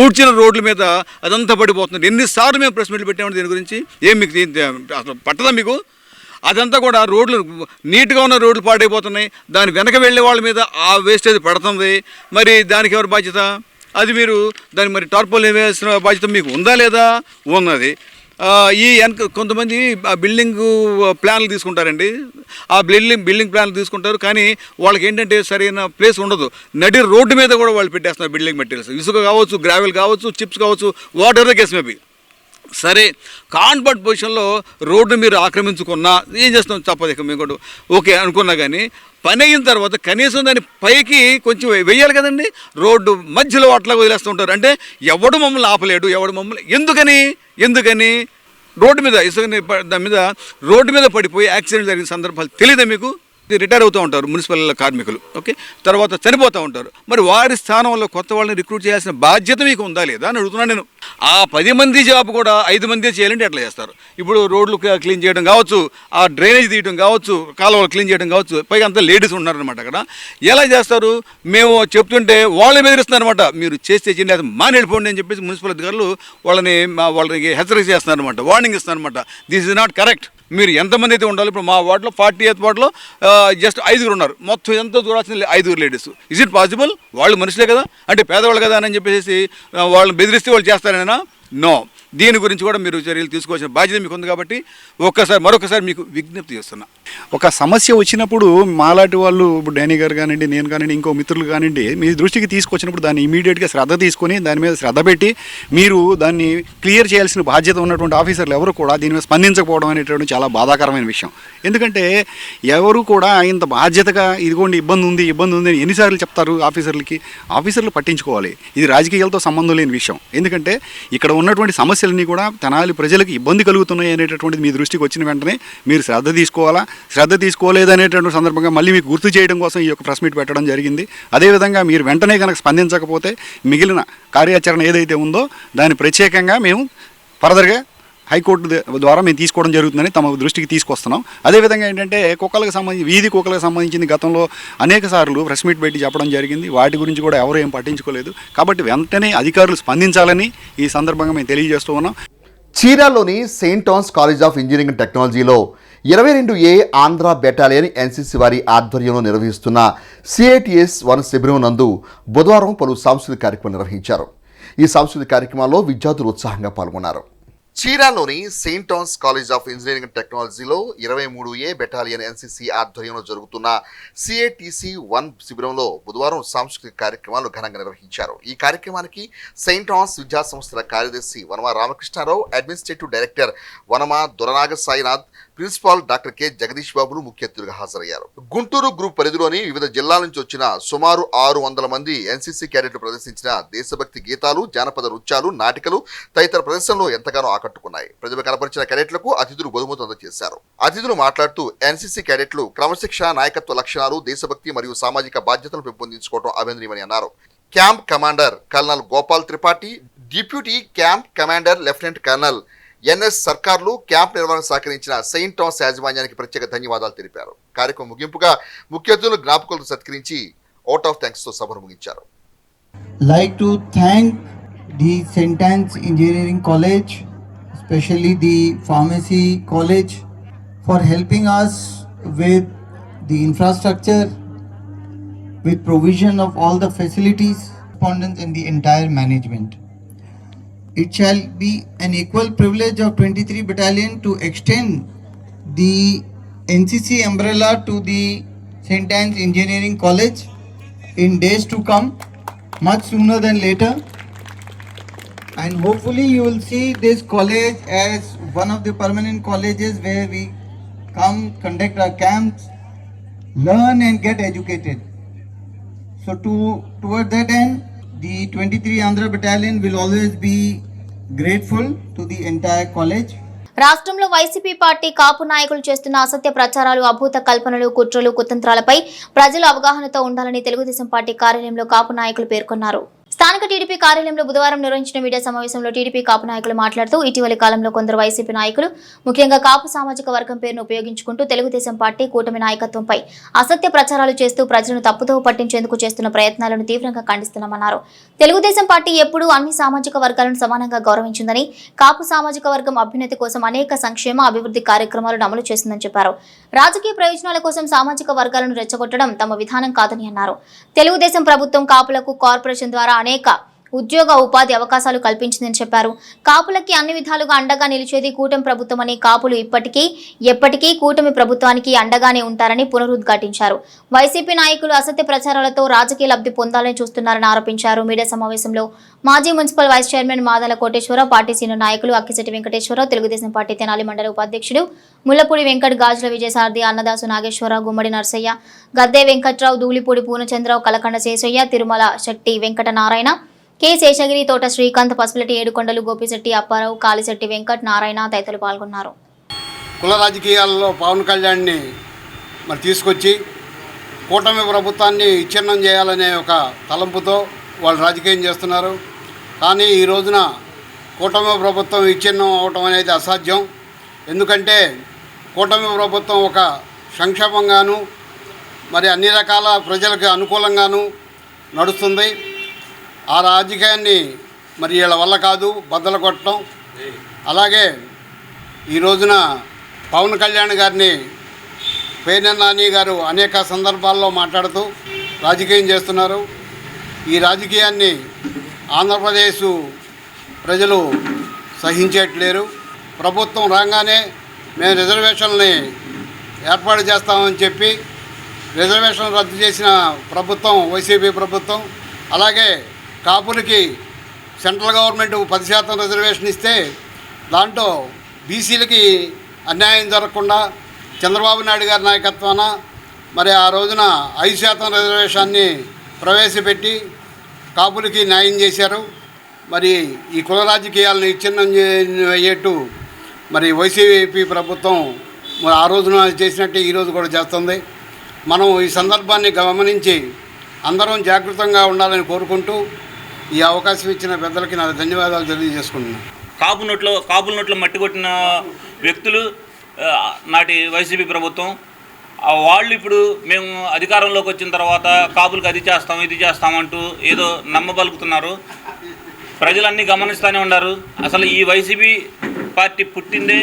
ఊడ్చిన రోడ్ల మీద అదంతా పడిపోతుంది. ఎన్నిసార్లు మేము ప్రెస్ మీట్లు పెట్టాము దీని గురించి. ఏం మీకు అసలు పట్టదా మీకు? అదంతా కూడా రోడ్లు నీట్గా ఉన్న రోడ్లు పాడైపోతున్నాయి. దాని వెనక వెళ్ళే వాళ్ళ మీద ఆ వేస్టేజ్ పడుతుంది. మరి దానికి ఎవరు బాధ్యత? అది మీరు దాన్ని మరి టార్పోల్ వేసిన బాధ్యత మీకు ఉందా లేదా? ఉన్నది. కొంతమంది బిల్డింగ్ ప్లాన్లు తీసుకుంటారండి. ఆ బిల్డింగ్ ప్లాన్లు తీసుకుంటారు, కానీ వాళ్ళకి ఏంటంటే సరైన ప్లేస్ ఉండదు. నడి రోడ్డు మీద కూడా వాళ్ళు పెట్టేస్తున్నారు బిల్డింగ్ మెటీరియల్స్. ఇసుక కావచ్చు, గ్రావెల్ కావచ్చు, చిప్స్ కావచ్చు, what ever the case may be. సరే, కాన్వర్ట్ పొజిషన్లో రోడ్డు మీరు ఆక్రమించుకున్నా ఏం చేస్తాం, తప్పదు. ఇక మేము కూడా ఓకే అనుకున్నా, కానీ పని అయిన తర్వాత కనీసం దాని పైకి కొంచెం వెయ్యాలి కదండి. రోడ్డు మధ్యలో అట్లా వదిలేస్తూ ఉంటారు. అంటే ఎవడు మమ్మల్ని ఆపలేడు, ఎవడు మమ్మల్ని ఎందుకని రోడ్డు మీద దాని మీద రోడ్డు మీద పడిపోయి యాక్సిడెంట్ జరిగిన సందర్భాలు తెలియదా మీకు? రిటైర్ అవుతూ ఉంటారు మున్సిపల్ కార్మికులు, ఓకే, తర్వాత చనిపోతూ ఉంటారు. మరి వారి స్థానంలో కొత్త వాళ్ళని రిక్రూట్ చేయాల్సిన బాధ్యత మీకు ఉందా లేదా అని అడుగుతున్నాను నేను. ఆ 10 మంది జాబ్ కూడా 5 మంది చేయాలంటే ఎట్లా చేస్తారు? ఇప్పుడు రోడ్లు క్లీన్ చేయడం కావచ్చు, ఆ డ్రైనేజ్ తీయడం కావచ్చు, కాలువలు క్లీన్ చేయడం కావచ్చు, పైగా అంతా లేడీస్ ఉన్నారనమాట అక్కడ. ఎలా చేస్తారు? మేము చెప్తుంటే వాళ్ళని బెదిరిస్తున్నారనమాట. మీరు చేస్తే చేయండి, అది మాని వెళ్ళిపోండి అని చెప్పేసి మున్సిపల్ అధికారులు వాళ్ళకి హెచ్చరిక చేస్తున్నారనమాట, వార్నింగ్ ఇస్తున్నారనమాట. This is not correct. మీరు ఎంతమంది అయితే ఉండాలి? ఇప్పుడు మా వార్డులో 48th వార్డులో జస్ట్ 5 ఉన్నారు. మొత్తం ఎంత చూడాల్సిన 5 లేడీస్. Is it possible? వాళ్ళు మనుషులే కదా, అంటే పేదవాళ్ళు కదా అని చెప్పేసి వాళ్ళని బెదిరిస్తే వాళ్ళు చేస్తారేనా? నో. దీని గురించి కూడా మీరు చర్యలు తీసుకోవాల్సిన బాధ్యత మీకు ఉంది. కాబట్టి మరొకసారి మీకు విజ్ఞప్తి చేస్తున్నా, ఒక సమస్య వచ్చినప్పుడు మాలాంటి వాళ్ళు, ఇప్పుడు డానీ గారు కానివ్వండి, నేను కానివ్వండి, ఇంకో మిత్రులు కానివ్వండి, మీ దృష్టికి తీసుకొచ్చినప్పుడు దాన్ని ఇమీడియట్గా శ్రద్ధ తీసుకొని దాని మీద శ్రద్ధ పెట్టి మీరు దాన్ని క్లియర్ చేయాల్సిన బాధ్యత ఉన్నటువంటి ఆఫీసర్లు ఎవరు కూడా దీని మీద స్పందించకపోవడం అనేటువంటి చాలా బాధాకరమైన విషయం. ఎందుకంటే ఎవరు కూడా ఇంత బాధ్యతగా ఇదిగోండి ఇబ్బంది ఉంది అని ఎన్నిసార్లు చెప్తారు ఆఫీసర్లకి? ఆఫీసర్లు పట్టించుకోవాలి. ఇది రాజకీయాలతో సంబంధం లేని విషయం. ఎందుకంటే ఇక్కడ ఉన్నటువంటి సమస్యలన్నీ కూడా తెనాలి ప్రజలకు ఇబ్బంది కలుగుతున్నాయి అనేటటువంటిది మీ దృష్టికి వచ్చిన వెంటనే మీరు శ్రద్ధ తీసుకోవాలా. శ్రద్ధ తీసుకోలేదనేటువంటి సందర్భంగా మళ్ళీ మీకు గుర్తు చేయడం కోసం ఈ యొక్క ప్రెస్ మీట్ పెట్టడం జరిగింది. అదేవిధంగా మీరు వెంటనే కనుక స్పందించకపోతే మిగిలిన కార్యాచరణ ఏదైతే ఉందో దాన్ని ప్రత్యేకంగా మేము ఫర్దర్గా హైకోర్టు ద్వారా మేము తీసుకోవడం జరుగుతుందని తమ దృష్టికి తీసుకొస్తున్నాం. అదేవిధంగా ఏంటంటే వీధి కుక్కలకు సంబంధించింది గతంలో అనేక సార్లు ప్రెస్ మీట్ పెట్టి చెప్పడం జరిగింది. వాటి గురించి కూడా ఎవరు ఏం పట్టించుకోలేదు. కాబట్టి వెంటనే అధికారులు స్పందించాలని ఈ సందర్భంగా మేము తెలియజేస్తూ ఉన్నాం. చీరాల్లోని saint Thomas college of engineering and టెక్నాలజీలో 22A ఆంధ్ర బెటాలియన్ ఎన్సీసీ వారి ఆధ్వర్యంలో నిర్వహిస్తున్న CATS 1 శిబిరం నందు బుధవారం పలు సాంస్కృతిక కార్యక్రమాలు నిర్వహించారు. ఈ సాంస్కృతిక కార్యక్రమాల్లో విద్యార్థులు ఉత్సాహంగా పాల్గొన్నారు. చీరాలోని saint Thomas college of engineering and టెక్నాలజీలో 23A బెటాలియన్ ఎన్సీసీ ఆధ్వర్యంలో జరుగుతున్న CATC 1 శిబిరంలో బుధవారం సాంస్కృతిక కార్యక్రమాలు ఘనంగా నిర్వహించారు. ఈ కార్యక్రమానికి సెయింట్ థామస్ విద్యా సంస్థల కార్యదర్శి Vanama Ramakrishnarao, administrative director Vanama Doranaga Sainath, principal doctor K Jagadish బాబులు ముఖ్య అతిథులుగా హాజరయ్యారు. గుంటూరు గ్రూప్ పరిధిలోని వివిధ జిల్లాల నుంచి వచ్చిన సుమారు 600 మంది ఎన్సీసీ క్యాడెట్లు ప్రదర్శించిన దేశభక్తి గీతాలు, జానపద నృత్యాలు, నాటికలు తదితర ప్రదర్శనలు ఎంతగానో ఆకట్టుకున్నాయి. ప్రతిభ కనపరిచిన క్యాడెట్లకు అతిథులు బహుమతులు అందజేశారు. అతిథులు మాట్లాడుతూ ఎన్సీసీ క్యాడెట్లు క్రమశిక్షణ, నాయకత్వ లక్షణాలు, దేశభక్తి మరియు సామాజిక బాధ్యతలు పెంపొందించుకోవడం అభినందనీయమని అన్నారు. Camp commander colonel Gopal Tripathi, deputy camp commander lieutenant colonel NS సర్కార్లు క్యాంప్ నిర్వహణకు సహకరించిన సెయింట్ థామస్ యాజమాన్యానికి ప్రత్యేక ధన్యవాదాలు తెలిపారు. కార్యక్రమం ముగింపుగా ముఖ్య అతిథులు జ్ఞాపకాలతో సత్కరించి ఓట్ ఆఫ్ థ్యాంక్స్ తో సభను ముగించారు. Like to thank the St. Anne's Engineering College, especially the Pharmacy College, for helping us with the infrastructure, with provision of all the facilities, correspondence and the entire management. It shall be an equal privilege of 23 Battalion to extend the NCC umbrella to the St. Anne's Engineering College in days to come, much sooner than later. And hopefully you will see this college as one of the permanent colleges where we come, conduct our camps, learn and get educated. So toward that end, the 23 Andhra Battalion will always be grateful to the entire college. రాష్ట్రంలో YCP party కాపు నాయకులు చేస్తున్న అసత్య ప్రచారాలు, అభూత కల్పనలు, కుట్రలు, కుతంత్రాలపై ప్రజలు అవగాహనతో ఉండాలని తెలుగుదేశం పార్టీ కార్యాలయంలో కాపు నాయకులు పేర్కొన్నారు. స్థానిక టీడీపీ కార్యాలయంలో బుధవారం నిర్వహించిన మీడియా సమావేశంలో టీడీపీ కాపు నాయకులు మాట్లాడుతూ ఇటీవలి కాలంలో కొందరు వైసీపీ నాయకులు ముఖ్యంగా కాపు సామాజిక వర్గం పేరును ఉపయోగించుకుంటూ తెలుగుదేశం పార్టీ కూటమి నాయకత్వంపై అసత్య ప్రచారాలు చేస్తూ ప్రజలను తప్పుదోవ పట్టించేందుకు చేస్తున్న ప్రయత్నాలను తీవ్రంగా ఖండిస్తున్నామన్నారు. తెలుగుదేశం పార్టీ ఎప్పుడూ అన్ని సామాజిక వర్గాలను సమానంగా గౌరవించిందని, కాపు సామాజిక వర్గం అభ్యున్నతి కోసం అనేక సంక్షేమ అభివృద్ధి కార్యక్రమాలను అమలు చేస్తుందని చెప్పారు. రాజకీయ ప్రయోజనాల కోసం సామాజిక వర్గాలను రెచ్చగొట్టడం తమ విధానం కాదని అన్నారు. తెలుగుదేశం ప్రభుత్వం కాపులకు కార్పొరేషన్ ద్వారా అనేక ఉద్యోగ ఉపాధి అవకాశాలు కల్పించిందని చెప్పారు. కాపులకి అన్ని విధాలుగా అండగా నిలిచేది కూటమి ప్రభుత్వమని, కాపులు ఇప్పటికీ ఎప్పటికీ కూటమి ప్రభుత్వానికి అండగానే ఉంటారని పునరుద్ఘాటించారు. వైసీపీ నాయకులు అసత్య ప్రచారాలతో రాజకీయ లబ్ధి పొందాలని చూస్తున్నారని ఆరోపించారు. మీడియా సమావేశంలో మాజీ municipal vice chairman Madala Koteswararao, party senior నాయకులు అక్కిశెట్టి వెంకటేశ్వరరావు, తెలుగుదేశం పార్టీ తెనాలి మండల ఉపాధ్యక్షుడు ముల్లపూడి వెంకట్, గాజుల విజయసారథి, అన్నదాసు నాగేశ్వరరావు, గుమ్మడి నర్సయ్య, గద్దే వెంకట్రావు, ధూళిపూడి పూర్ణచంద్రరావు, కలకండ శేషయ్య, తిరుమల శెట్టి వెంకట నారాయణ, కె శేషగిరి, తోట శ్రీకాంత్, పసుపులటి ఏడుకొండలు, గోపిశెట్టి అప్పారావు, కాళిశెట్టి వెంకట్ నారాయణ తదితరులు పాల్గొన్నారు. కుల రాజకీయాల్లో పవన్ కళ్యాణ్ని మరి తీసుకొచ్చి కూటమి ప్రభుత్వాన్ని విచ్ఛిన్నం చేయాలనే ఒక తలంపుతో వాళ్ళు రాజకీయం చేస్తున్నారు. కానీ ఈ రోజున కూటమి ప్రభుత్వం విచ్ఛిన్నం అవటం అనేది అసాధ్యం. ఎందుకంటే కూటమి ప్రభుత్వం ఒక సంక్షేమంగాను మరి అన్ని రకాల ప్రజలకు అనుకూలంగాను నడుస్తుంది. ఆ రాజకీయాన్ని మరి వీళ్ళ వల్ల కాదు బద్దలు కొట్టడం. అలాగే ఈ రోజున పవన్ కళ్యాణ్ గారిని పేర్ని నాని గారు అనేక సందర్భాల్లో మాట్లాడుతూ రాజకీయం చేస్తున్నారు. ఈ రాజకీయాన్ని ఆంధ్రప్రదేశ్ ప్రజలు సహించేట్లేరు. ప్రభుత్వం రాగానే మేము రిజర్వేషన్ని ఏర్పాటు చేస్తామని చెప్పి రిజర్వేషన్ రద్దు చేసిన ప్రభుత్వం వైసీపీ ప్రభుత్వం. అలాగే కాపులకి సెంట్రల్ గవర్నమెంట్ 10% రిజర్వేషన్ ఇస్తే దాంట్లో బీసీలకి అన్యాయం జరగకుండా చంద్రబాబు నాయుడు గారి నాయకత్వాన మరి ఆ రోజున 5% రిజర్వేషన్ని ప్రవేశపెట్టి కాపులకి న్యాయం చేశారు. మరి ఈ కుల రాజకీయాలను విచ్ఛిన్నం అయ్యేట్టు మరి వైసీపీ ప్రభుత్వం ఆ రోజున చేసినట్టే ఈరోజు కూడా చేస్తుంది. మనం ఈ సందర్భాన్ని గమనించి అందరం జాగృతంగా ఉండాలని కోరుకుంటూ ఈ అవకాశం ఇచ్చిన పెద్దలకి నా ధన్యవాదాలు తెలియజేసుకుంటున్నాను. కాపుల నోట్లో మట్టి కొట్టిన వ్యక్తులు నాటి వైసీపీ ప్రభుత్వం. వాళ్ళు ఇప్పుడు మేము అధికారంలోకి వచ్చిన తర్వాత కాపులకు అది చేస్తాం ఇది చేస్తామంటూ ఏదో నమ్మబలుకుతున్నారు. ప్రజలన్నీ గమనిస్తూనే ఉన్నారు. అసలు ఈ వైసీపీ పార్టీ పుట్టిందే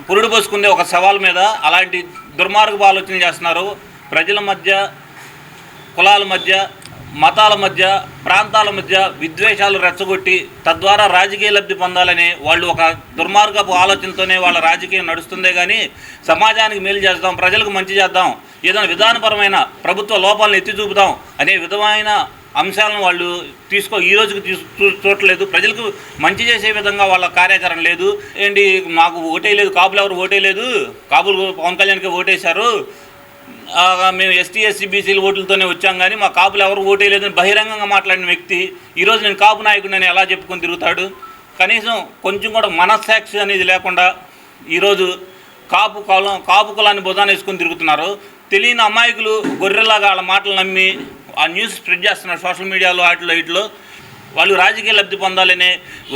పురుడు పోసుకుందే ఒక సవాల్ మీద. అలాంటి దుర్మార్గపు ఆలోచన చేస్తున్నారు. ప్రజల మధ్య, కులాల మధ్య, మతాల మధ్య, ప్రాంతాల మధ్య విద్వేషాలు రెచ్చగొట్టి తద్వారా రాజకీయ లబ్ధి పొందాలని వాళ్ళు ఒక దుర్మార్గపు ఆలోచనతోనే వాళ్ళ రాజకీయం నడుస్తుందే కానీ సమాజానికి మేలు చేద్దాం, ప్రజలకు మంచి చేద్దాం, ఏదైనా విధానపరమైన ప్రభుత్వ లోపాలను ఎత్తి చూపుదాం అనే విధమైన అంశాలను వాళ్ళు ఈ రోజుకి చూడట్లేదు. ప్రజలకు మంచి చేసే విధంగా వాళ్ళ కార్యాచరణ లేదు. ఏంటి మాకు ఓటేయలేదు, కాపులు ఎవరు ఓటేయలేదు, కాపులు పవన్ కళ్యాణ్కి ఓటేశారు, మేము ఎస్టీ ఎస్సీ బీసీల ఓట్లతోనే వచ్చాం కానీ మా కాపులు ఎవరు ఓటేయలేదని బహిరంగంగా మాట్లాడిన వ్యక్తి ఈరోజు నేను కాపు నాయకుడిని ఎలా చెప్పుకొని తిరుగుతాడు? కనీసం కొంచెం కూడా మనస్సాక్షి అనేది లేకుండా ఈరోజు కాపు కులాన్ని బుధాన్ని వేసుకొని తిరుగుతున్నారు. తెలియని అమాయకులు గొర్రెలాగా వాళ్ళ మాటలు నమ్మి ఆ న్యూస్ స్ప్రెడ్ చేస్తున్నారు సోషల్ మీడియాలో, వాటిలో వాళ్ళు రాజకీయ లబ్ధి పొందాలనే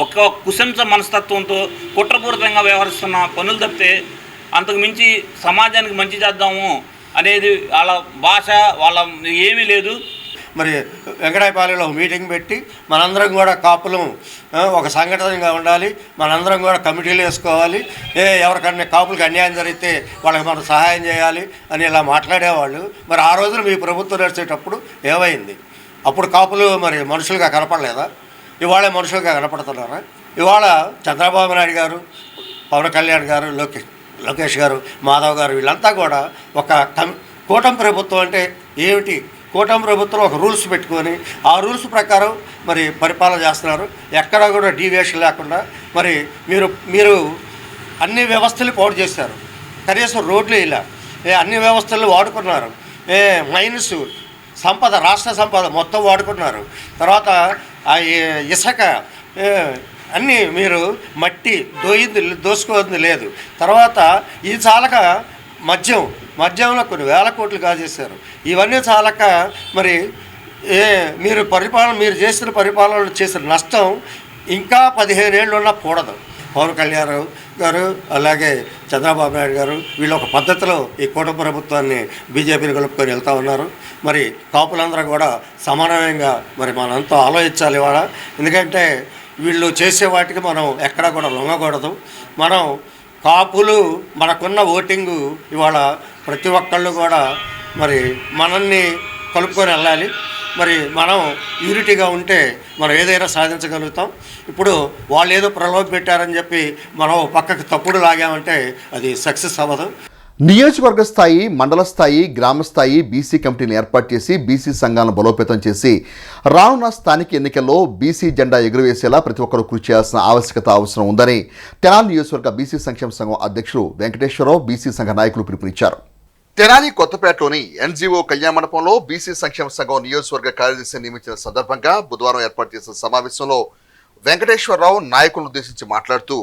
ఒక కుశంస మనస్తత్వంతో కుట్రపూరితంగా వ్యవహరిస్తున్న పనులు తప్పితే అంతకు మించి సమాజానికి మంచి చేద్దాము అనేది వాళ్ళ భాష వాళ్ళ ఏమీ లేదు. మరి వెంకటాయపాలెంలో మీటింగ్ పెట్టి మనందరం కూడా కాపులం ఒక సంఘటనగా ఉండాలి, మనందరం కూడా కమిటీలు వేసుకోవాలి, ఎవరికన్నా కాపులకు అన్యాయం జరిగితే వాళ్ళకి మనం సహాయం చేయాలి అని ఇలా మాట్లాడేవాళ్ళు. మరి ఆ రోజున మీ ప్రభుత్వం నడిచేటప్పుడు ఏమైంది? అప్పుడు కాపులు మరి మనుషులుగా కనపడలేదా? ఇవాళ మనుషులుగా కనపడుతున్నారా? ఇవాళ చంద్రబాబు నాయుడు గారు, పవన్ కళ్యాణ్ గారు, లోకేష్ గారు, మాధవ్ గారు వీళ్ళంతా కూడా ఒక కూటమి ప్రభుత్వం అంటే ఏమిటి? కూటమి ప్రభుత్వం ఒక రూల్స్ పెట్టుకొని ఆ రూల్స్ ప్రకారం మరి పరిపాలన చేస్తున్నారు. ఎక్కడా కూడా డీవియేషన్ లేకుండా మరి మీరు అన్ని వ్యవస్థలు పాడు చేశారు. కనీసం రోడ్లు ఇలా అన్ని వ్యవస్థలు వాడుకున్నారు. మైన్స్ సంపద, రాష్ట్ర సంపద మొత్తం వాడుకున్నారు. తర్వాత ఇసుక అన్నీ మీరు మట్టి దోసుకోవద్దు లేదు. తర్వాత ఇది చాలక మద్యంలో కొన్ని వేల కోట్లు కాజేశారు. ఇవన్నీ చాలక మరి మీరు చేసిన పరిపాలన చేసిన నష్టం ఇంకా 15 ఏళ్ళు ఉన్నా కూడదు. పవన్ కళ్యాణ్ గారు అలాగే చంద్రబాబు నాయుడు గారు వీళ్ళు ఒక పద్ధతిలో ఈ కూటమి ప్రభుత్వాన్ని బీజేపీని కలుపుకొని వెళ్తూ ఉన్నారు. మరి కాపులందరూ కూడా సమానంగా మరి మనంతా ఆలోచించాలి ఇవాళ. ఎందుకంటే వీళ్ళు చేసే వాటికి మనం ఎక్కడా కూడా లొంగకూడదు. మనం కాపులు మనకున్న ఓటింగు ఇవాళ ప్రతి ఒక్కళ్ళు కూడా మరి మనల్ని కలుపుకొని వెళ్ళాలి. మరి మనం యూనిటీగా ఉంటే మనం ఏదైనా సాధించగలుగుతాం. ఇప్పుడు వాళ్ళు ఏదో ప్రలోభ పెట్టారని చెప్పి మనం పక్కకు తప్పుడు లాగామంటే అది సక్సెస్ అవ్వదు. నియోజకవర్గ స్థాయి, మండల స్థాయి, గ్రామ స్థాయి బీసీ కమిటీని ఏర్పాటు చేసి బీసీ సంఘాలను బలోపేతం చేసి రానున్న స్థానిక ఎన్నికల్లో బీసీ జెండా ఎగురవేసేలా ప్రతి ఒక్కరూ కృషి చేయాల్సిన అవసరం ఉందని తెనాలి నియోజకవర్గ బీసీ సంక్షేమ సంఘం అధ్యక్షుడు వెంకటేశ్వరరావు బీసీ సంఘ నాయకులు పిలుపునిచ్చారు. తెనాలి కొత్తపేటలోని ఎన్జీఓ కళ్యాణ మండపంలో బీసీ సంక్షేమ సంఘం నియోజకవర్గ కార్యదర్శిని నియమించిన సందర్భంగా బుధవారం ఏర్పాటు చేసిన సమావేశంలో వెంకటేశ్వరరావు నాయకులను ఉద్దేశించి మాట్లాడుతూ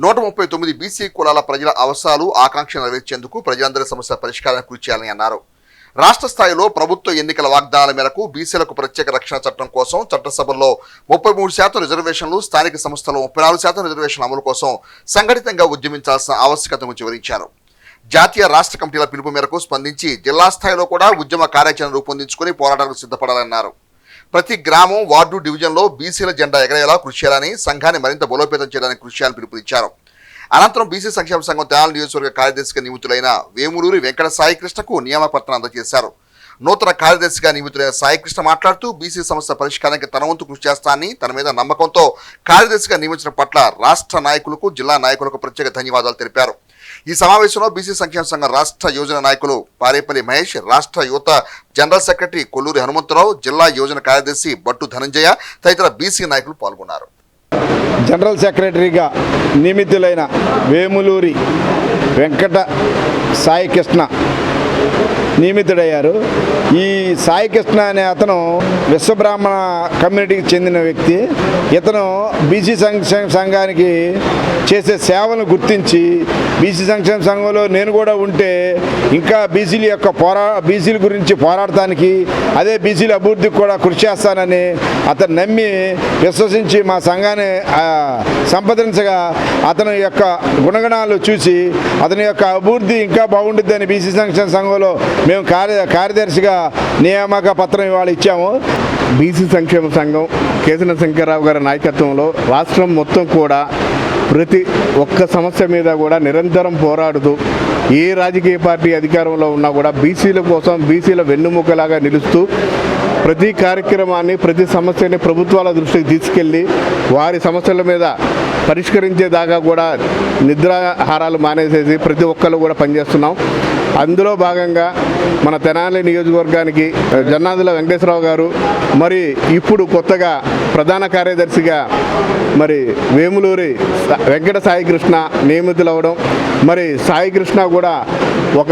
139 బీసీ కులాల ప్రజల అవసరాలు, ఆకాంక్షలు నెరవేర్చేందుకు ప్రజలందరి సమస్యల పరిష్కారానికి కృషి చేయాలని అన్నారు. రాష్ట్ర స్థాయిలో ప్రభుత్వ ఎన్నికల వాగ్దానాల మేరకు బీసీలకు ప్రత్యేక రక్షణ చట్టం కోసం చట్టసభల్లో 33% రిజర్వేషన్లు, స్థానిక సంస్థల్లో 34% రిజర్వేషన్ల అమలు కోసం సంఘటితంగా ఉద్యమించాల్సిన ఆవశ్యకతను వివరించారు. జాతీయ రాష్ట్ర కమిటీల పిలుపు మేరకు స్పందించి జిల్లా స్థాయిలో కూడా ఉద్యమ కార్యాచరణ రూపొందించుకుని పోరాటాలకు సిద్ధపడాలన్నారు. ప్రతి గ్రామం, వార్డు, డివిజన్లో బీసీల జెండా ఎగరేలా కృషి చేయాలని, సంఘాన్ని మరింత బలోపేతం చేయడానికి కృషి చేయాలని పిలుపునిచ్చారు. అనంతరం బీసీ సంక్షేమ సంఘం తెనాలి నియోజకవర్గ కార్యదర్శిగా నియమితులైన వేములూరి వెంకట సాయికృష్ణకు నియామకపత్రం అందజేశారు. నూతన కార్యదర్శిగా నియమితులైన సాయికృష్ణ మాట్లాడుతూ బీసీ సమస్య పరిష్కారానికి తన వంతు కృషి చేస్తానని, తన మీద నమ్మకంతో కార్యదర్శిగా నియమించిన పట్ల రాష్ట్ర నాయకులకు, జిల్లా నాయకులకు ప్రత్యేక ధన్యవాదాలు తెలిపారు. ఈ సమావేశంలో బీసీ సంక్షేమ సంఘం రాష్ట్ర యోజన నాయకులు పారేపల్లి మహేష్, రాష్ట్ర యువత జనరల్ సెక్రటరీ కొల్లూరి హనుమంతరావు, జిల్లా యోజన కార్యదర్శి బట్టు ధనంజయ తదితర బీసీ నాయకులు పాల్గొన్నారు. జనరల్ సెక్రటరీగా నియమితులైన వేములూరి వెంకట సాయికృష్ణ నియమితుడయ్యారు. ఈ సాయికృష్ణ అనే అతను విశ్వబ్రాహ్మణ కమ్యూనిటీకి చెందిన వ్యక్తి. ఇతను బీసీ సంక్షేమ సంఘానికి చేసే సేవలను గుర్తించి బీసీ సంక్షేమ సంఘంలో నేను కూడా ఉంటే ఇంకా బీసీల గురించి పోరాడటానికి, అదే బీసీల అభివృద్ధికి కూడా కృషి చేస్తానని అతను నమ్మి విశ్వసించి మా సంఘాన్ని సంప్రదించగా అతని యొక్క గుణగణాలు చూసి అతని యొక్క అభివృద్ధి ఇంకా బాగుంటుందని బీసీ సంక్షేమ సంఘంలో మేము కార్యదర్శిగా నియామక పత్రం ఇవాళ ఇచ్చాము. బీసీ సంక్షేమ సంఘం కేశన శంకర్రావు గారి నాయకత్వంలో రాష్ట్రం మొత్తం కూడా ప్రతి ఒక్క సమస్య మీద కూడా నిరంతరం పోరాడుతూ ఏ రాజకీయ పార్టీ అధికారంలో ఉన్నా కూడా బీసీల కోసం, బీసీల వెన్నుముకలాగా నిలుస్తూ ప్రతి కార్యక్రమాన్ని, ప్రతి సమస్యని ప్రభుత్వాల దృష్టికి తీసుకెళ్ళి వారి సమస్యల మీద పరిష్కరించేదాకా కూడా నిద్రాహారాలు మానేసేసి ప్రతి ఒక్కరు కూడా పనిచేస్తున్నాం. అందులో భాగంగా మన తెనాలి నియోజకవర్గానికి జన్నాదుల వెంకటేశ్వరరావు గారు, మరి ఇప్పుడు కొత్తగా ప్రధాన కార్యదర్శిగా మరి వేములూరి వెంకట సాయికృష్ణ నియమితులవ్వడం, మరి సాయికృష్ణ కూడా ఒక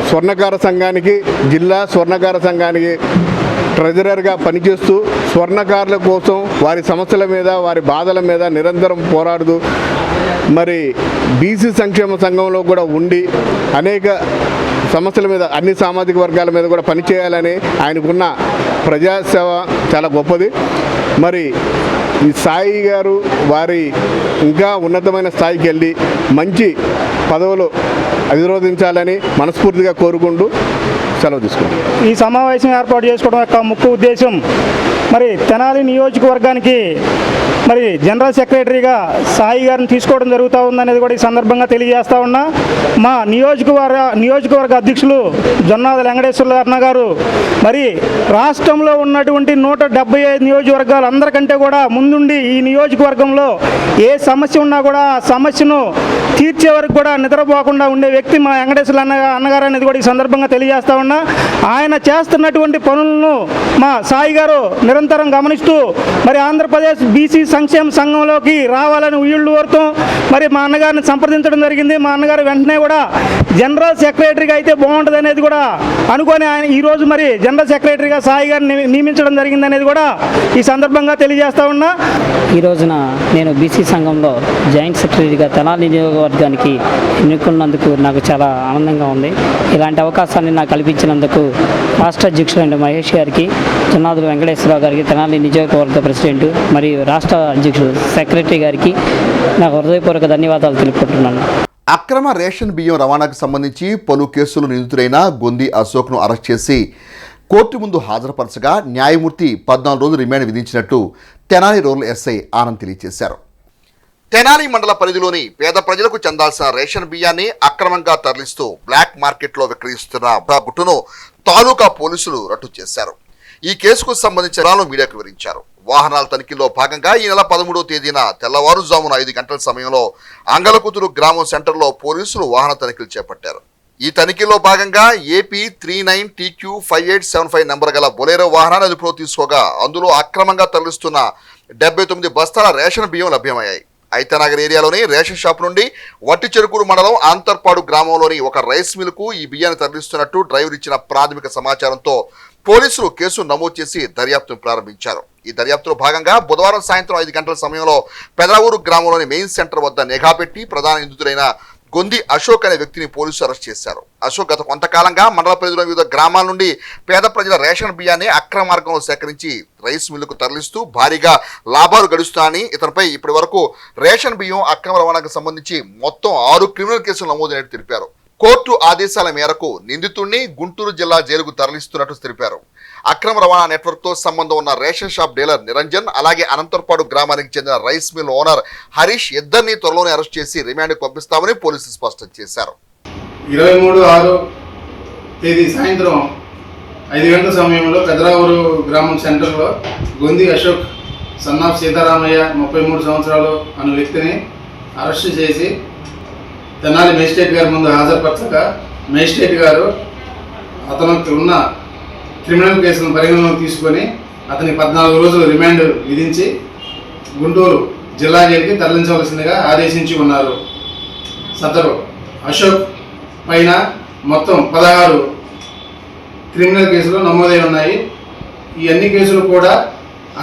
స్వర్ణకార సంఘానికి, జిల్లా స్వర్ణకార సంఘానికి ట్రెజరర్గా పనిచేస్తూ స్వర్ణకారుల కోసం, వారి సమస్యల మీద, వారి బాధల మీద నిరంతరం పోరాడుతూ మరి బీసీ సంక్షేమ సంఘంలో కూడా ఉండి అనేక సమస్యల మీద, అన్ని సామాజిక వర్గాల మీద కూడా పనిచేయాలని ఆయనకున్న ప్రజాసేవ చాలా గొప్పది. మరి ఈ సాయి గారు వారి ఇంకా ఉన్నతమైన స్థాయికి వెళ్ళి మంచి పదవులు అధిరోధించాలని మనస్ఫూర్తిగా కోరుకుంటూ సెలవు తీసుకుంటాం. ఈ సమావేశం ఏర్పాటు చేసుకోవడం యొక్క ముఖ్య ఉద్దేశం మరి తెనాలి నియోజకవర్గానికి మరి జనరల్ సెక్రటరీగా సాయి గారిని తీసుకోవడం జరుగుతూ ఉందనేది కూడా ఈ సందర్భంగా తెలియజేస్తా ఉన్నా. మా నియోజకవర్గ అధ్యక్షులు జొన్నాదుల వెంకటేశ్వర అన్న గారు మరి రాష్ట్రంలో ఉన్నటువంటి 175 నియోజకవర్గాలు అందరికంటే కూడా ముందుండి ఈ నియోజకవర్గంలో ఏ సమస్య ఉన్నా కూడా ఆ సమస్యను తీర్చే వరకు కూడా నిద్రపోకుండా ఉండే వ్యక్తి మా వెంకటేశ్వర అన్నగారు అనేది కూడా ఈ సందర్భంగా తెలియజేస్తా ఉన్నా. ఆయన చేస్తున్నటువంటి పనులను మా సాయి గారు నిరంతరం గమనిస్తూ మరి ఆంధ్రప్రదేశ్ బీసీ సంక్షేమ సంఘంలోకి రావాలని వీళ్ళు కోరుతాం. మరి మా అన్నగారిని సంప్రదించడం జరిగింది. మా అన్నగారు వెంటనే కూడా జనరల్ సెక్రటరీగా అయితే బాగుంటుంది అనేది కూడా అనుకొని ఆయన ఈరోజు మరి జనరల్ సెక్రటరీగా సాయి గారిని నియమించడం జరిగింది అనేది కూడా ఈ సందర్భంగా తెలియజేస్తా ఉన్నా. ఈ రోజున నేను బీసీ సంఘంలో జాయింట్ సెక్రటరీగా తెనాలి నియోజకవర్గానికి ఎన్నుకున్నందుకు నాకు చాలా ఆనందంగా ఉంది. ఇలాంటి అవకాశాన్ని నాకు కల్పించినందుకు రాష్ట్ర అధ్యక్షుడు మహేష్ గారికి, జొన్నాదుల వెంకటేశ్వరరావు గారికి, తెనాలి నియోజకవర్గ ప్రెసిడెంట్ మరియు రాష్ట్ర అధ్యక్షుడు సెక్రటరీ గారికి నాకు హృదయపూర్వక ధన్యవాదాలు తెలుపుకుంటున్నాను. అక్రమ రేషన్ బియ్యం రవాణాకు సంబంధించి పలు కేసులు నిందితుడైన గొంది అశోక్ను అరెస్ట్ చేసి కోర్టు ముందు హాజరుపరచగా న్యాయమూర్తి 14 రోజులు రిమాండ్ విధించినట్టు తెనాలి రూరల్ ఎస్ఐ ఆనంద్ తెలియజేశారు. తెనాలి మండల పరిధిలోని పేద ప్రజలకు చెందాల్సిన రేషన్ బియ్యాన్ని అక్రమంగా తరలిస్తూ బ్లాక్ మార్కెట్లో విక్రయిస్తున్న గుట్టును తాలూకా పోలీసులు రట్టు చేశారు. ఈ కేసుకు సంబంధించిన వివరాలను మీడియాకు వివరించారు. వాహనాల తనిఖీలో భాగంగా ఈ నెల 13వ తేదీన తెల్లవారుజామున 5 గంటల సమయంలో అంగలకుతురు గ్రామం సెంటర్లో పోలీసులు వాహన తనిఖీలు చేపట్టారు. ఈ తనిఖీలో భాగంగా AP 39TQ5875 నంబర్ గల బొలేరో వాహనాన్ని అదుపులో తీసుకోగా అందులో అక్రమంగా తరలిస్తున్న 79 బస్తాల రేషన్ బియ్యం లభ్యమయ్యాయి. ఐతనగర్ ఏరియాలోని రేషన్ షాప్ నుండి వట్టిచెరుకూరు మండలం ఆంతర్పాడు గ్రామంలోని ఒక రైస్ మిల్కు ఈ బియ్యాన్ని తరలిస్తున్నట్టు డ్రైవర్ ఇచ్చిన ప్రాథమిక సమాచారంతో పోలీసులు కేసు నమోదు చేసి దర్యాప్తును ప్రారంభించారు. ఈ దర్యాప్తులో భాగంగా బుధవారం సాయంత్రం 5 గంటల సమయంలో పెదరావూరు గ్రామంలోని మెయిన్ సెంటర్ వద్ద నిఘా పెట్టి ప్రధాన నిందితుడైన గొంది అశోక్ అనే వ్యక్తిని పోలీసులు అరెస్ట్ చేశారు. అశోక్ గత కొంతకాలంగా మండల పరిధిలో వివిధ గ్రామాల నుండి పేద ప్రజల రేషన్ బియ్యాన్ని అక్రమ మార్గంలో సేకరించి రైస్ మిల్లుకు తరలిస్తూ భారీగా లాభాలు గడుస్తున్నాయని, ఇతనిపై ఇప్పటి వరకు రేషన్ బియ్యం అక్రమ రవాణాకు సంబంధించి మొత్తం 6 క్రిమినల్ కేసులు నమోదైనట్టు తెలిపారు. కోర్టు ఆదేశాల మేరకు నిందితుడిని గుంటూరు జిల్లా జైలుకు తరలిస్తున్నట్టు తెలిపారు. అక్రమ రవాణా నెట్వర్క్ తో సంబంధం ఉన్న రేషన్ షాప్ డీలర్ నిరంజన్, అలాగే అనంతర్పాడు గ్రామానికి చెందిన రైస్ మిల్ ఓనర్ హరీష్ ఇద్దరిని త్వరలోనే అరెస్ట్ చేసి రిమాండ్కు పంపిస్తామని పోలీసులు స్పష్టం చేశారు. 23/6 తేదీ సాయంత్రం 5 గంటల సమయంలో పెదరావూరు గ్రామం సెంటర్లో గొంది అశోక్ సన్నాఫ్ సీతారామయ్య 33 సంవత్సరాలు అనే వ్యక్తిని అరెస్ట్ చేసి తెనాలి మేజిస్ట్రేట్ గారి ముందు హాజరుపరచగా మేజిస్ట్రేట్ గారు అతనికి ఉన్న క్రిమినల్ కేసులను పరిగణలోకి తీసుకొని అతనికి 14 రోజులు రిమాండ్ విధించి గుంటూరు జిల్లా జైలుకి తరలించవలసిందిగా ఆదేశించి ఉన్నారు. సదరు అశోక్ పైన మొత్తం 16 క్రిమినల్ కేసులు నమోదై ఉన్నాయి. ఈ అన్ని కేసులు కూడా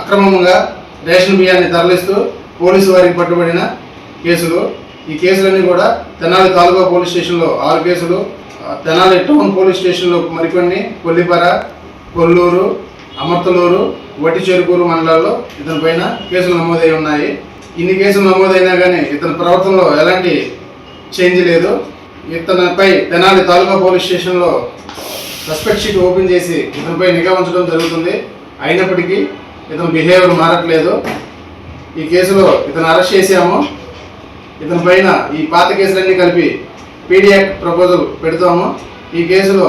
అక్రమంగా రేషన్ బియ్యాన్ని తరలిస్తూ పోలీసు వారికి పట్టుబడిన కేసులు. ఈ కేసులన్నీ కూడా తెనాలి తాలూకా పోలీస్ స్టేషన్లో 6 కేసులు, తెనాలి టౌన్ పోలీస్ స్టేషన్లో మరికొన్ని, కొల్లిపర, కొల్లూరు, అమర్తలూరు, వట్టిచెరుకూరు మండలాల్లో ఇతని పైన కేసులు నమోదై ఉన్నాయి. ఇన్ని కేసులు నమోదైనా కానీ ఇతని ప్రవర్తనలో ఎలాంటి చేంజ్ లేదు. ఇతనిపై తెనాలి తాలూకా పోలీస్ స్టేషన్లో సస్పెక్ట్ షీట్ ఓపెన్ చేసి ఇతనిపై నిఘా ఉంచడం జరుగుతుంది. అయినప్పటికీ ఇతని బిహేవియర్ మారట్లేదు. ఈ కేసులో ఇతను అరెస్ట్ చేశాము. ఇతని పైన ఈ పాత కేసులన్నీ కలిపి PD యాక్ట్ ప్రపోజల్ పెడతాము. ఈ కేసులో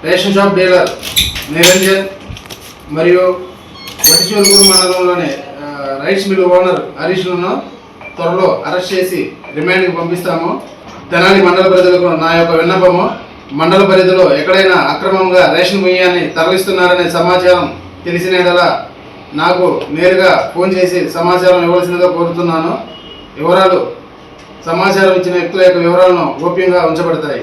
రేషన్ షాప్ డీలర్ నిరంజన్ మరియు వట్టిచెరుకూరు మండలంలోని రైస్ మిల్ ఓనర్ హరీష్లను త్వరలో అరెస్ట్ చేసి రిమాండ్కి పంపిస్తాము. తెనాలి మండల ప్రజలకు నా యొక్క విన్నపము, మండల పరిధిలో ఎక్కడైనా అక్రమంగా రేషన్ బియ్యాన్ని తరలిస్తున్నారనే సమాచారం తెలిసినలా నాకు నేరుగా ఫోన్ చేసి సమాచారం ఇవ్వాల్సిందిగా కోరుతున్నాను. సమాచారం ఇచ్చిన వ్యక్తుల యొక్క వివరాలను గోప్యంగా ఉంచబడతాయి.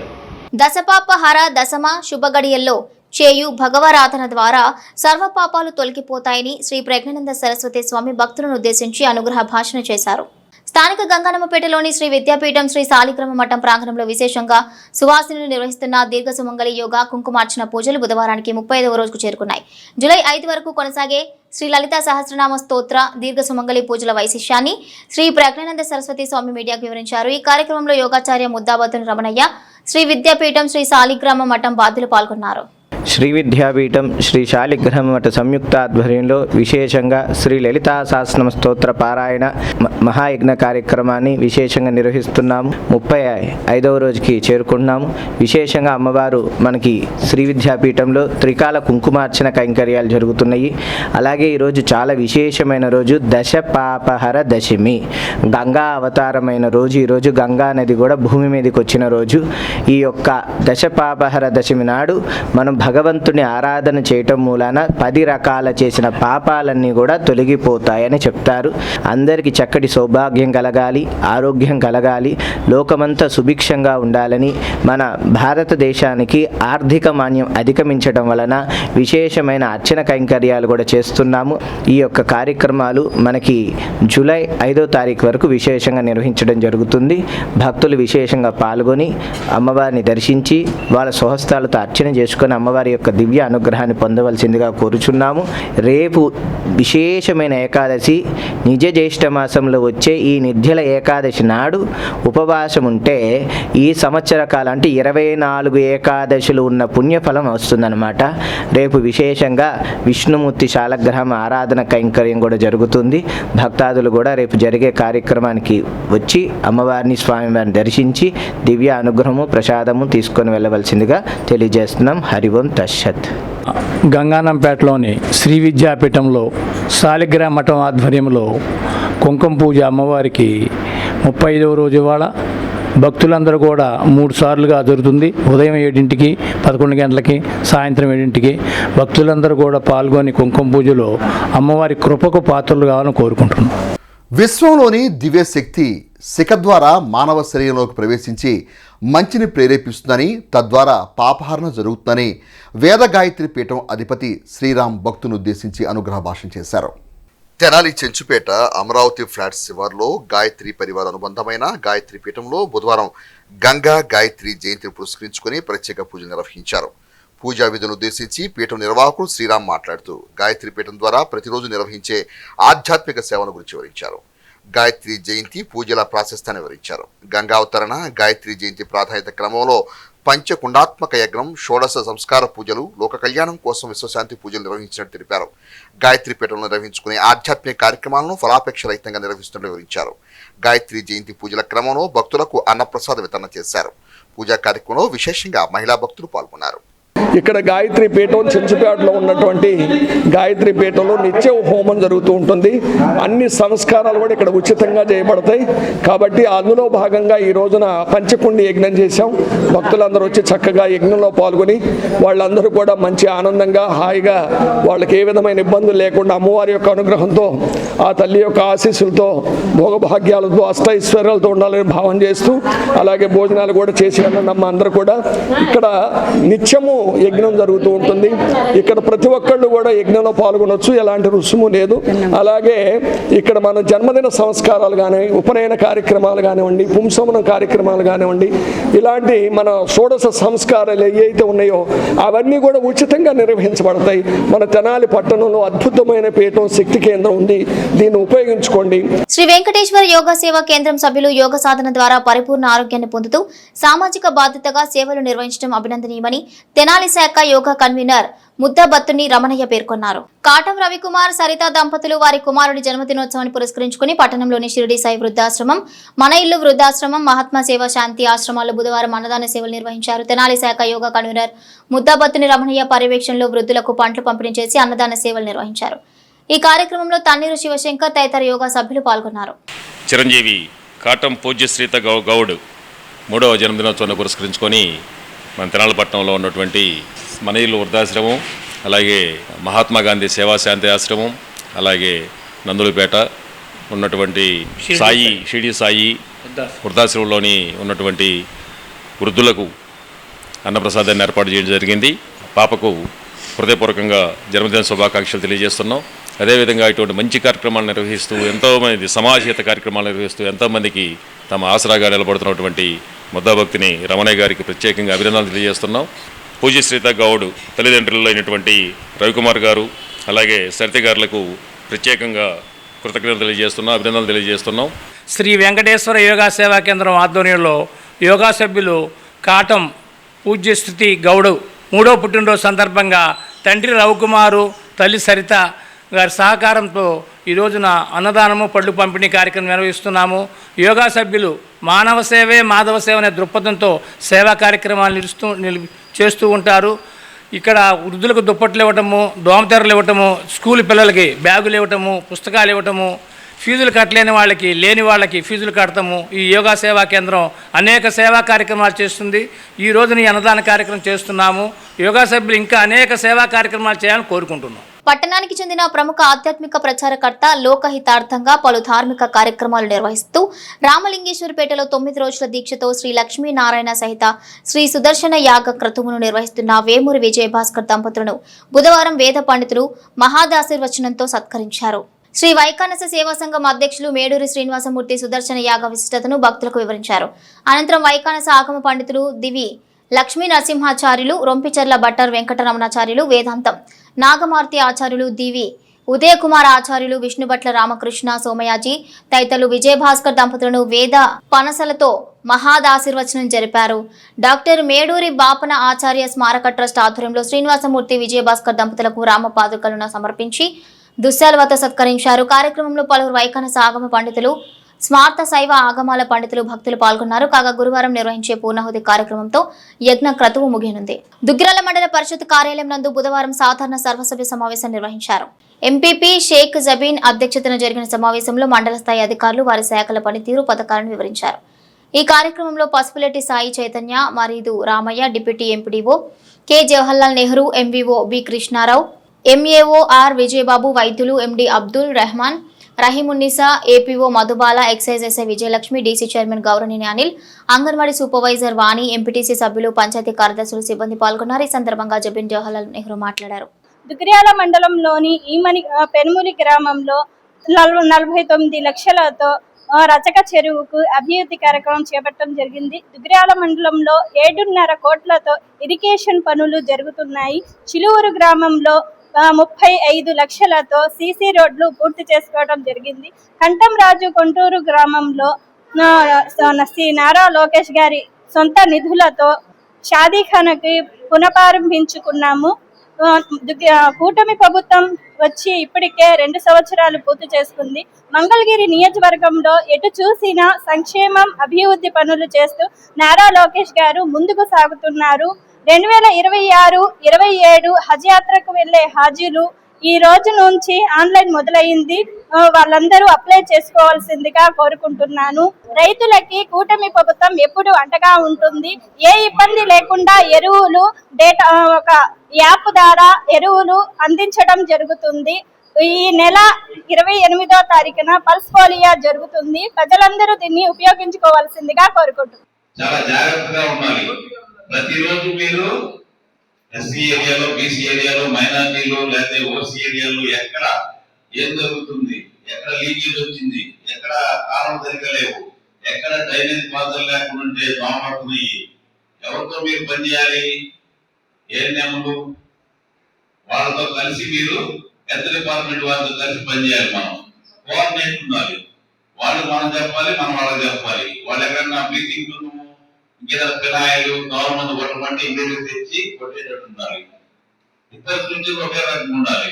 దశపాపహర దశమ శుభగడియల్లో చేయు భగవరాధన ద్వారా సర్వపాపాలు తొలగిపోతాయని శ్రీ ప్రజ్ఞానంద సరస్వతి స్వామి భక్తులను ఉద్దేశించి అనుగ్రహ భాషణ చేశారు. స్థానిక గంగానమ్మపేటలోని శ్రీ విద్యాపీఠం శ్రీ సాలిగ్రామ మఠం ప్రాంగణంలో విశేషంగా సువాసినులు నిర్వహిస్తున్న దీర్ఘ సుమంగళి యోగా కుంకుమార్చన పూజలు బుధవారానికి 35వ రోజుకు చేరుకున్నాయి. జూలై 5 వరకు కొనసాగే శ్రీ లలితా సహస్రనామ స్తోత్ర దీర్ఘ సుమంగళి పూజల వైశిష్యాన్ని శ్రీ ప్రజ్ఞానంద సరస్వతి స్వామి మీడియాకు వివరించారు. ఈ కార్యక్రమంలో యోగాచార్య ముద్దాబతుని రమణయ్య, శ్రీ విద్యాపీఠం శ్రీ సాలిగ్రామ మఠం బాధ్యులు పాల్గొన్నారు. శ్రీ విద్యాపీఠం శ్రీ శాలిగ్రామ మఠ సంయుక్త ఆధ్వర్యంలో విశేషంగా శ్రీ లలితా సహస్రనామ స్తోత్ర పారాయణ మహాయజ్ఞ కార్యక్రమాన్ని విశేషంగా నిర్వహిస్తున్నాము. 35వ రోజుకి చేరుకుంటున్నాము. విశేషంగా అమ్మవారు మనకి శ్రీ విద్యాపీఠంలో త్రికాల కుంకుమార్చన కైంకర్యాలు జరుగుతున్నాయి. అలాగే ఈరోజు చాలా విశేషమైన రోజు, దశ పాపహర దశమి, గంగా అవతారమైన రోజు. ఈరోజు గంగా నది కూడా భూమి మీదకి వచ్చిన రోజు. ఈ యొక్క దశ పాపహర దశమి నాడు మనం భగవంతుని ఆరాధన చేయటం మూలాన 10 రకాల చేసిన పాపాలన్నీ కూడా తొలగిపోతాయని చెప్తారు. అందరికీ చక్కటి సౌభాగ్యం కలగాలి, ఆరోగ్యం కలగాలి, లోకమంతా సుభిక్షంగా ఉండాలని, మన భారతదేశానికి ఆర్థిక మాన్యం అధిగమించడం వలన విశేషమైన అర్చన కైంకర్యాలు కూడా చేస్తున్నాము. ఈ యొక్క కార్యక్రమాలు మనకి జూలై 5వ తారీఖు వరకు విశేషంగా నిర్వహించడం జరుగుతుంది. భక్తులు విశేషంగా పాల్గొని అమ్మవారిని దర్శించి వాళ్ళ స్వహస్తాలతో అర్చన చేసుకొని అమ్మవారి యొక్క దివ్య అనుగ్రహాన్ని పొందవలసిందిగా కోరుచున్నాము. రేపు విశేషమైన ఏకాదశి, నిజ జ్యేష్ఠ మాసంలో వచ్చే ఈ నిర్జల ఏకాదశి నాడు ఉపవాసం ఉంటే ఈ సంవత్సర కాలం అంటే 24 ఏకాదశులు ఉన్న పుణ్యఫలం వస్తుందన్నమాట. రేపు విశేషంగా విష్ణుమూర్తి శాలగ్రామ ఆరాధన కైంకర్యం కూడా జరుగుతుంది. భక్తాదులు కూడా రేపు జరిగే కార్యక్రమానికి వచ్చి అమ్మవారిని స్వామివారిని దర్శించి దివ్య అనుగ్రహము ప్రసాదము తీసుకొని వెళ్ళవలసిందిగా తెలియజేస్తున్నాం. హరి ఓం తస్సత్. గంగానంపేటలోని శ్రీ విద్యాపీఠంలో శాలిగ్రామ మఠం ఆధ్వర్యంలో కుంకుమ పూజ అమ్మవారికి 35వ రోజు ఇవాళ భక్తులందరూ కూడా 3 సార్లుగా జరుగుతుంది. ఉదయం 7ంటికి, 11 గంటలకి, సాయంత్రం 7ంటికి భక్తులందరూ కూడా పాల్గొని కుంకుమ పూజలో అమ్మవారి కృపకు పాత్రలు కావాలని కోరుకుంటున్నాం. విశ్వంలోని దివ్యశక్తి శిఖ ద్వారా మానవ శరీరంలోకి ప్రవేశించి మంచిని ప్రేరేపిస్తుందని, తద్వారా పాపహరణ జరుగుతుందని వేద గాయత్రి పీఠం అధిపతి శ్రీరామ్ భక్తును ఉద్దేశించి అనుగ్రహ భాషణ చేశారు. తెనాలి చెంచుపేట అమరావతి ఫ్లాట్స్ శివార్లో గాయత్రి పరివార అనుబంధమైన గాయత్రి పీఠంలో బుధవారం గంగా గాయత్రి జయంతిని పురస్కరించుకుని ప్రత్యేక పూజలు నిర్వహించారు. పూజా విధులను ఉద్దేశించి పీఠం నిర్వాహకుడు శ్రీరామ్ మాట్లాడుతూ గాయత్రి పీఠం ద్వారా ప్రతిరోజు నిర్వహించే ఆధ్యాత్మిక సేవను గురించి వివరించారు. గాయత్రి జయంతి పూజల ప్రాశస్తాన్ని వివరించారు. గంగావతరణ గాయత్రి జయంతి ప్రాధాన్యత క్రమంలో పంచకుండాత్మక యజ్ఞం, షోడశ సంస్కార పూజలు, లోక కళ్యాణం కోసం విశ్వశాంతి పూజలు నిర్వహించినట్టు తెలిపారు. గాయత్రి పీఠంలో నిర్వహించుకునే ఆధ్యాత్మిక కార్యక్రమాలను ఫలాపేక్ష రహితంగా నిర్వహిస్తున్నట్టు వివరించారు. గాయత్రి జయంతి పూజల క్రమంలో భక్తులకు అన్నప్రసాద వితరణ చేశారు. పూజా కార్యక్రమంలో విశేషంగా మహిళా భక్తులు పాల్గొన్నారు. ఇక్కడ గాయత్రి పీఠం చెంచుపేటలో ఉన్నటువంటి గాయత్రి పీఠంలో నిత్యం హోమం జరుగుతూ ఉంటుంది. అన్ని సంస్కారాలు కూడా ఇక్కడ ఉచితంగా చేయబడతాయి. కాబట్టి అందులో భాగంగా ఈ రోజున పంచకుండి యజ్ఞం చేశాం. భక్తులందరూ వచ్చి చక్కగా యజ్ఞంలో పాల్గొని వాళ్ళందరూ కూడా మంచి ఆనందంగా హాయిగా వాళ్ళకి ఏ విధమైన ఇబ్బందులు లేకుండా అమ్మవారి యొక్క అనుగ్రహంతో, ఆ తల్లి యొక్క ఆశీస్సులతో, భోగభాగ్యాలతో, అష్టైశ్వర్యాలతో ఉండాలని భావం చేస్తూ అలాగే భోజనాలు కూడా చేసి వెళ్ళండి. అందరూ కూడా ఇక్కడ నిత్యము యజ్ఞం జరుగుతూ ఉంటుంది. ఇక్కడ ప్రతి ఒక్కళ్ళు కూడా యజ్ఞంలో పాల్గొనవచ్చు, ఎలాంటి రుసుము లేదు. అలాగే ఇక్కడ మన జన్మదిన సంస్కారాలు కానీ, ఉపనయన కార్యక్రమాలు కానివ్వండి, పుంసవనం కార్యక్రమాలు కానివ్వండి, ఇలాంటి మన షోడశ సంస్కారాలు ఏవైతే ఉన్నాయో అవన్నీ కూడా ఉచితంగా నిర్వహించబడతాయి. మన తెనాలి పట్టణంలో అద్భుతమైన పీఠం, శక్తి కేంద్రం ఉంది. దీన్ని ఉపయోగించుకోండి. శ్రీ వెంకటేశ్వర యోగా సేవా కేంద్రం సభ్యులు యోగ సాధన ద్వారా పరిపూర్ణ ఆరోగ్యాన్ని పొందుతూ సామాజిక బాధ్యతగా సేవలు నిర్వహించడం అభినందనీయమని తెనాలి శాఖ యోగా కన్వీనర్ ముద్దబత్తుని రమణయ్య పేర్కొన్నారు. కాటం రవికుమార్, సరిత దంపతులు వారి కుమారుడి జన్మదినోత్సవాన్ని పురస్కరించుకుని పట్టణంలోని షిరిడి సాయి వృద్ధాశ్రమం, మన ఇల్లు వృద్ధాశ్రమం, మహాత్మా సేవ శాంతి ఆశ్రమాల్లో బుధవారం అన్నదాన సేవలు నిర్వహించారు. తెనాలి శాఖ యోగా కన్వీనర్ ముద్దబత్తుని రమణయ్య పర్యవేక్షణలో వృద్ధులకు పండ్లు పంపిణీ చేసి అన్నదాన సేవలు నిర్వహించారు. ఈ కార్యక్రమంలో తన్నీరు శివశంకర్ తదితర యోగా సభ్యులు పాల్గొన్నారు. చిరంజీవి కాటం పూజ్యశ్రీత గౌడ్ 3వ జన్మదినోత్సవాన్ని పురస్కరించుకొని మన తెనాలిపట్నంలో ఉన్నటువంటి మన ఇల్లు వృద్ధాశ్రమం, అలాగే మహాత్మా గాంధీ సేవా శాంతి ఆశ్రమం, అలాగే నందులపేట ఉన్నటువంటి షిరిడి సాయి వృద్ధాశ్రమంలోని ఉన్నటువంటి వృద్ధులకు అన్నప్రసాదాన్ని ఏర్పాటు చేయడం జరిగింది. పాపకు హృదయపూర్వకంగా జన్మదిన శుభాకాంక్షలు తెలియజేస్తున్నాం. అదేవిధంగా ఇటువంటి మంచి కార్యక్రమాలు నిర్వహిస్తూ, ఎంతోమంది సమాజహిత కార్యక్రమాలు నిర్వహిస్తూ ఎంతోమందికి తమ ఆసరాగా నిలబడుతున్నటువంటి ముద్దాభక్తిని రమణయ్య గారికి ప్రత్యేకంగా అభినందనలు తెలియజేస్తున్నాం. పూజ్యశ్రీత గౌడ్ తల్లిదండ్రులు అయినటువంటి రవికుమార్ గారు, అలాగే సరిత గారులకు ప్రత్యేకంగా కృతజ్ఞతలు తెలియజేస్తున్నాం, అభినందనలు తెలియజేస్తున్నాం. శ్రీ వెంకటేశ్వర యోగా సేవా కేంద్రం ఆధ్వర్యంలో యోగా సభ్యులు కాటం పూజ్యశ్రీ గౌడ్ 3వ పుట్టినరోజు సందర్భంగా తండ్రి రవికుమారు, తల్లి సరిత గారి సహకారంతో ఈ రోజున అన్నదానము, పళ్ళు పంపిణీ కార్యక్రమం నిర్వహిస్తున్నాము. యోగా సభ్యులు మానవ సేవే మాధవ సేవ అనే దృక్పథంతో సేవా కార్యక్రమాలు చేస్తూ ఉంటారు. ఇక్కడ వృద్ధులకు దుప్పట్లు ఇవ్వటము, దోమతెరలు ఇవ్వటము, స్కూల్ పిల్లలకి బ్యాగులు ఇవ్వటము, పుస్తకాలు ఇవ్వటము, ఫీజులు కట్టలేని వాళ్ళకి, లేని వాళ్ళకి ఫీజులు కడతాము. ఈ యోగా సేవా కేంద్రం అనేక సేవా కార్యక్రమాలు చేస్తుంది. ఈ రోజున ఈ అన్నదాన కార్యక్రమం చేస్తున్నాము. యోగా సభ్యులు ఇంకా అనేక సేవా కార్యక్రమాలు చేయాలని కోరుకుంటున్నాం. పట్టణానికి చెందిన ప్రముఖ ఆధ్యాత్మిక ప్రచారకర్త లోకహితార్థంగా పలు ధార్మిక కార్యక్రమాలు నిర్వహిస్తూ రామలింగేశ్వరపేటలో 9 రోజుల దీక్షతో శ్రీ లక్ష్మీనారాయణ సహిత శ్రీ సుదర్శన యాగ క్రతువును నిర్వహిస్తున్న వేమూరి విజయభాస్కర్ దంపతులను బుధవారం వేద పండితులు మహాదాశీర్వచనంతో సత్కరించారు. శ్రీ వైకానస సేవా సంఘం అధ్యక్షులు మేడూరి శ్రీనివాసమూర్తి సుదర్శన యాగ విశిష్టతను భక్తులకు వివరించారు. అనంతరం వైకానస ఆగమ పండితులు దివి లక్ష్మీ నరసింహాచార్యులు, రొంపిచర్ల భట్టర్ వెంకటరమణాచార్యులు, వేదాంతం నాగమార్తి ఆచార్యులు, దివి ఉదయకుమార్ ఆచార్యులు, విష్ణుభట్ల రామకృష్ణ సోమయాజీ తదితరులు విజయభాస్కర్ దంపతులను వేద పనసలతో మహాదాశీర్వచనం జరిపారు. డాక్టర్ మేడూరి బాపన ఆచార్య స్మారక ట్రస్ట్ ఆధ్వర్యంలో శ్రీనివాసమూర్తి విజయభాస్కర్ దంపతులకు రామపాదుకలను సమర్పించి దుశ్శాలువతో సత్కరించారు. కార్యక్రమంలో పలువురు వైకానస ఆగమ పండితులు, స్మార్త శైవ ఆగమాల పండితులు భక్తులు పాల్గొన్నారు. కాగా గురువారం నిర్వహించే పూర్ణాహుతి కార్యక్రమంతో యజ్ఞ క్రతువు ముగియనుంది. దుగ్గిరాల మండల పరిషత్ కార్యాలయం నందు బుధవారం సాధారణ సర్వసభ్య సమావేశం నిర్వహించారు. ఎంపీపీ షేక్ జబీన్ అధ్యక్షతన జరిగిన సమావేశంలో మండల స్థాయి అధికారులు వారి శాఖల పనితీరు పథకాలను వివరించారు. ఈ కార్యక్రమంలో Pasupuletti Sai Chaitanya, Mareedu Ramayya, deputy MPDO K Jawaharlal Nehru, MVO B Krishnarao, MAO R Vijayababu, వైద్యులు MD Abdul Rehman, Rahimunnisa, APO Madhubala, excise SI Vijayalakshmi, DC chairman Gouravaneni Anil, anganwadi supervisor Vani, MPTC సభ్యులు, పంచాయతీ కార్యదర్శులు, సిబ్బంది పాల్గొన్నారు. ఈ సందర్భంగా జబీన్ జవహర్లాల్ నెహ్రూ మాట్లాడారు. దుగ్గిరాల మండలంలోని పెనుములి గ్రామంలో 49 లక్షలతో రచక చెరువుకు అభివృద్ధి కార్యక్రమం చేపట్టడం జరిగింది. దుగ్గిరాల మండలంలో 7.5 కోట్లతో ఇరిగేషన్ పనులు జరుగుతున్నాయి. చిలువురు గ్రామంలో 35 లక్షలతో సీసీ రోడ్లు పూర్తి చేసుకోవడం జరిగింది. కంఠంరాజు కొంటూరు గ్రామంలో శ్రీ నారా లోకేష్ గారి సొంత నిధులతో షాదీఖానాకి పునఃప్రారంభించుకున్నాము. కూటమి ప్రభుత్వం వచ్చి ఇప్పటికే 2 సంవత్సరాలు పూర్తి చేసుకుంది. మంగళగిరి నియోజకవర్గంలో ఎటు చూసినా సంక్షేమం, అభివృద్ధి పనులు చేస్తూ నారా లోకేష్ గారు ముందుకు సాగుతున్నారు. 2026-27 హజ్ యాత్రకు వెళ్లే హాజీలు ఈ రోజు నుంచి ఆన్లైన్ మొదలైంది. వాళ్ళందరూ అప్లై చేసుకోవాల్సిందిగా కోరుకుంటున్నాను. రైతులకి కూటమి ప్రభుత్వం ఎప్పుడు అండగా ఉంటుంది. ఏ ఇబ్బంది లేకుండా ఎరువులు డేటా ఒక యాప్ ద్వారా ఎరువులు అందించడం జరుగుతుంది. ఈ నెల 28వ తారీఖున పల్స్ పోలియో జరుగుతుంది. ప్రజలందరూ దీన్ని ఉపయోగించుకోవాల్సిందిగా కోరుకుంటున్నాను. చాలా జాగ్రత్తగా ఉండాలి. ప్రతిరోజు మీరు ఎస్సీ ఏరియాలో, బీసీ ఏరియాలో, మైనారిటీలో లేదా ఓసీ ఏరియాలో ఎక్కడ ఏం జరుగుతుంది, ఎక్కడ లీకేజ్ వచ్చింది, ఎక్కడ కాలం జరగలేవు, ఎక్కడ డ్రైనేజ్ పాత్రలు లేకుండా ఉంటే దోమపడుతున్నాయి, ఎవరితో మీరు పనిచేయాలి, ఏఎన్ఎంలు వాళ్ళతో కలిసి మీరు హెల్త్ డిపార్ట్మెంట్ వాళ్ళతో కలిసి పనిచేయాలి. మనం కోఆర్డినేట్ ఉండాలి. వాళ్ళు మనం చెప్పాలి, మనం వాళ్ళకి చెప్పాలి. వాళ్ళు ఎక్కడన్నా బ్లీచింగ్ ఇంకేదో పినాయిలు గవర్నమెంట్ కొట్టమంటే ఇంగ్లీష్ తెచ్చి కొట్టేటట్టు ఉండాలి. ఇద్దరు నుంచి ఒకే రకంగా ఉండాలి.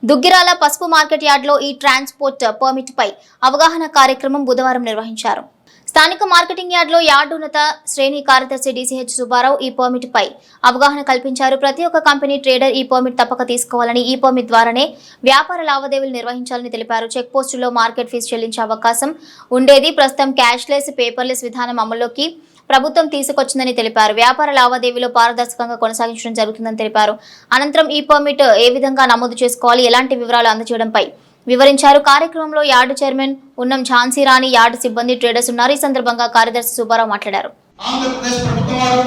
దుగ్గిరాల పసుపు మార్కెట్ యార్డ్లో ఈ ట్రాన్స్పోర్ట్ పర్మిట్ పై అవగాహన కార్యక్రమం బుధవారం నిర్వహించారు. స్థానిక మార్కెటింగ్ యార్డ్లో యార్డు ఉన్నత శ్రేణి కార్యదర్శి డీసీహెచ్ సుబ్బారావు ఈ పర్మిట్ పై అవగాహన కల్పించారు. ప్రతి ఒక్క కంపెనీ ట్రేడర్ ఈ పర్మిట్ తప్పక తీసుకోవాలని, ఈ పర్మిట్ ద్వారానే వ్యాపార లావాదేవీలు నిర్వహించాలని తెలిపారు. చెక్ పోస్టులో మార్కెట్ ఫీజు చెల్లించే అవకాశం ఉండేది. ప్రస్తుతం క్యాష్లెస్, పేపర్లెస్ విధానం అమల్లోకి ప్రభుత్వం తీసుకొచ్చిందని తెలిపారు. వ్యాపార లావాదేవీలో పారదర్శకంగా కొనసాగించడం జరుగుతుందని తెలిపారు. అనంతరం ఈ పర్మిట్ ఏ విధంగా నమోదు చేసుకోవాలి, ఎలాంటి వివరాలు అందజేయడంపై వివరించారు. కార్యక్రమంలో యార్డు చైర్మన్ ఉన్నం ఝాన్సీ రాణి, యార్డు సిబ్బంది, ట్రేడర్స్ ఉన్నారు. ఈ సందర్భంగా కార్యదర్శి సుబ్బారావు మాట్లాడారు. ఆంధ్రప్రదేశ్ ప్రభుత్వం వారు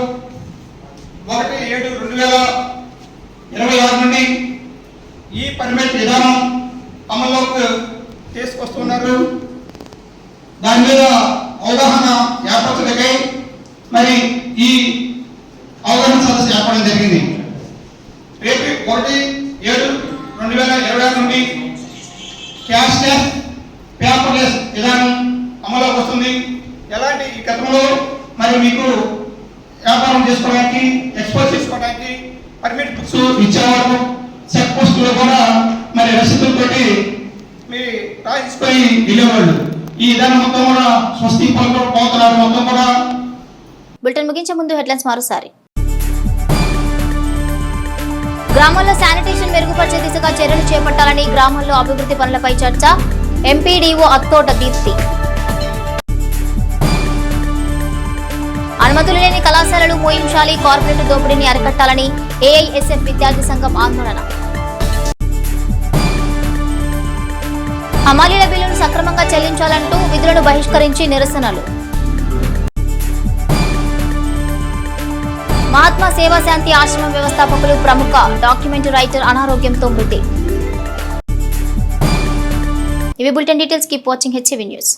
1/7/2026 నుండి ఈ పర్మిట్ విధానం అమల్లోకి తీసుకొస్తున్నారు. దాని మీద అవగాహన ఏర్పరచడానికై మరి ఈ అవగాహన సదస్సు ఏర్పడడం జరిగింది. రేపు 1/7/2026 నుండి క్యాష్లెస్, పేపర్లెస్ విధానం అమలులోకి వస్తుంది. ఎలాంటి ఈ గతంలో మరి మీకు వ్యాపారం చేసుకోవడానికి, ఎక్స్పోర్ట్ చేసుకోవడానికి పర్మిట్ బుక్స్ ఇచ్చేవారు. చెక్ పోస్టులో కూడా మరి రసీదులతోటి మీరు రాయించుకొని వెళ్ళేవాళ్ళు. ఈ విధానం మొత్తం కూడా స్వస్తి పోతున్నారు. మొత్తం కూడా బులెటిన్ ముగించే ముందు హెడ్లైన్స్ మరోసారి. గ్రామాల్లో శానిటేషన్ మెరుగుపరిచే దిశగా చర్యలు చేపట్టాలని, గ్రామాల్లో అభివృద్ధి పనులపై చర్చ. ఎంపీడీఓ అత్తోట దీప్తి. అనుమతులు లేని కళాశాలలు మోయించాలి, కార్పొరేట్ దోపిడీని అరికట్టాలని ఏఐఎస్ఎఫ్ విద్యార్థి సంఘం ఆందోళన. హమాలీల బిల్లును సక్రమంగా చెల్లించాలంటూ విధులను బహిష్కరించి నిరసనలు. మహాత్మా సేవా శాంతి ఆశ్రమం వ్యవస్థాపకులు, ప్రముఖ డాక్యుమెంటరీ రైటర్ అనారోగ్యంతో మృతి. ఇవి bulletin details. Keep watching HCV news.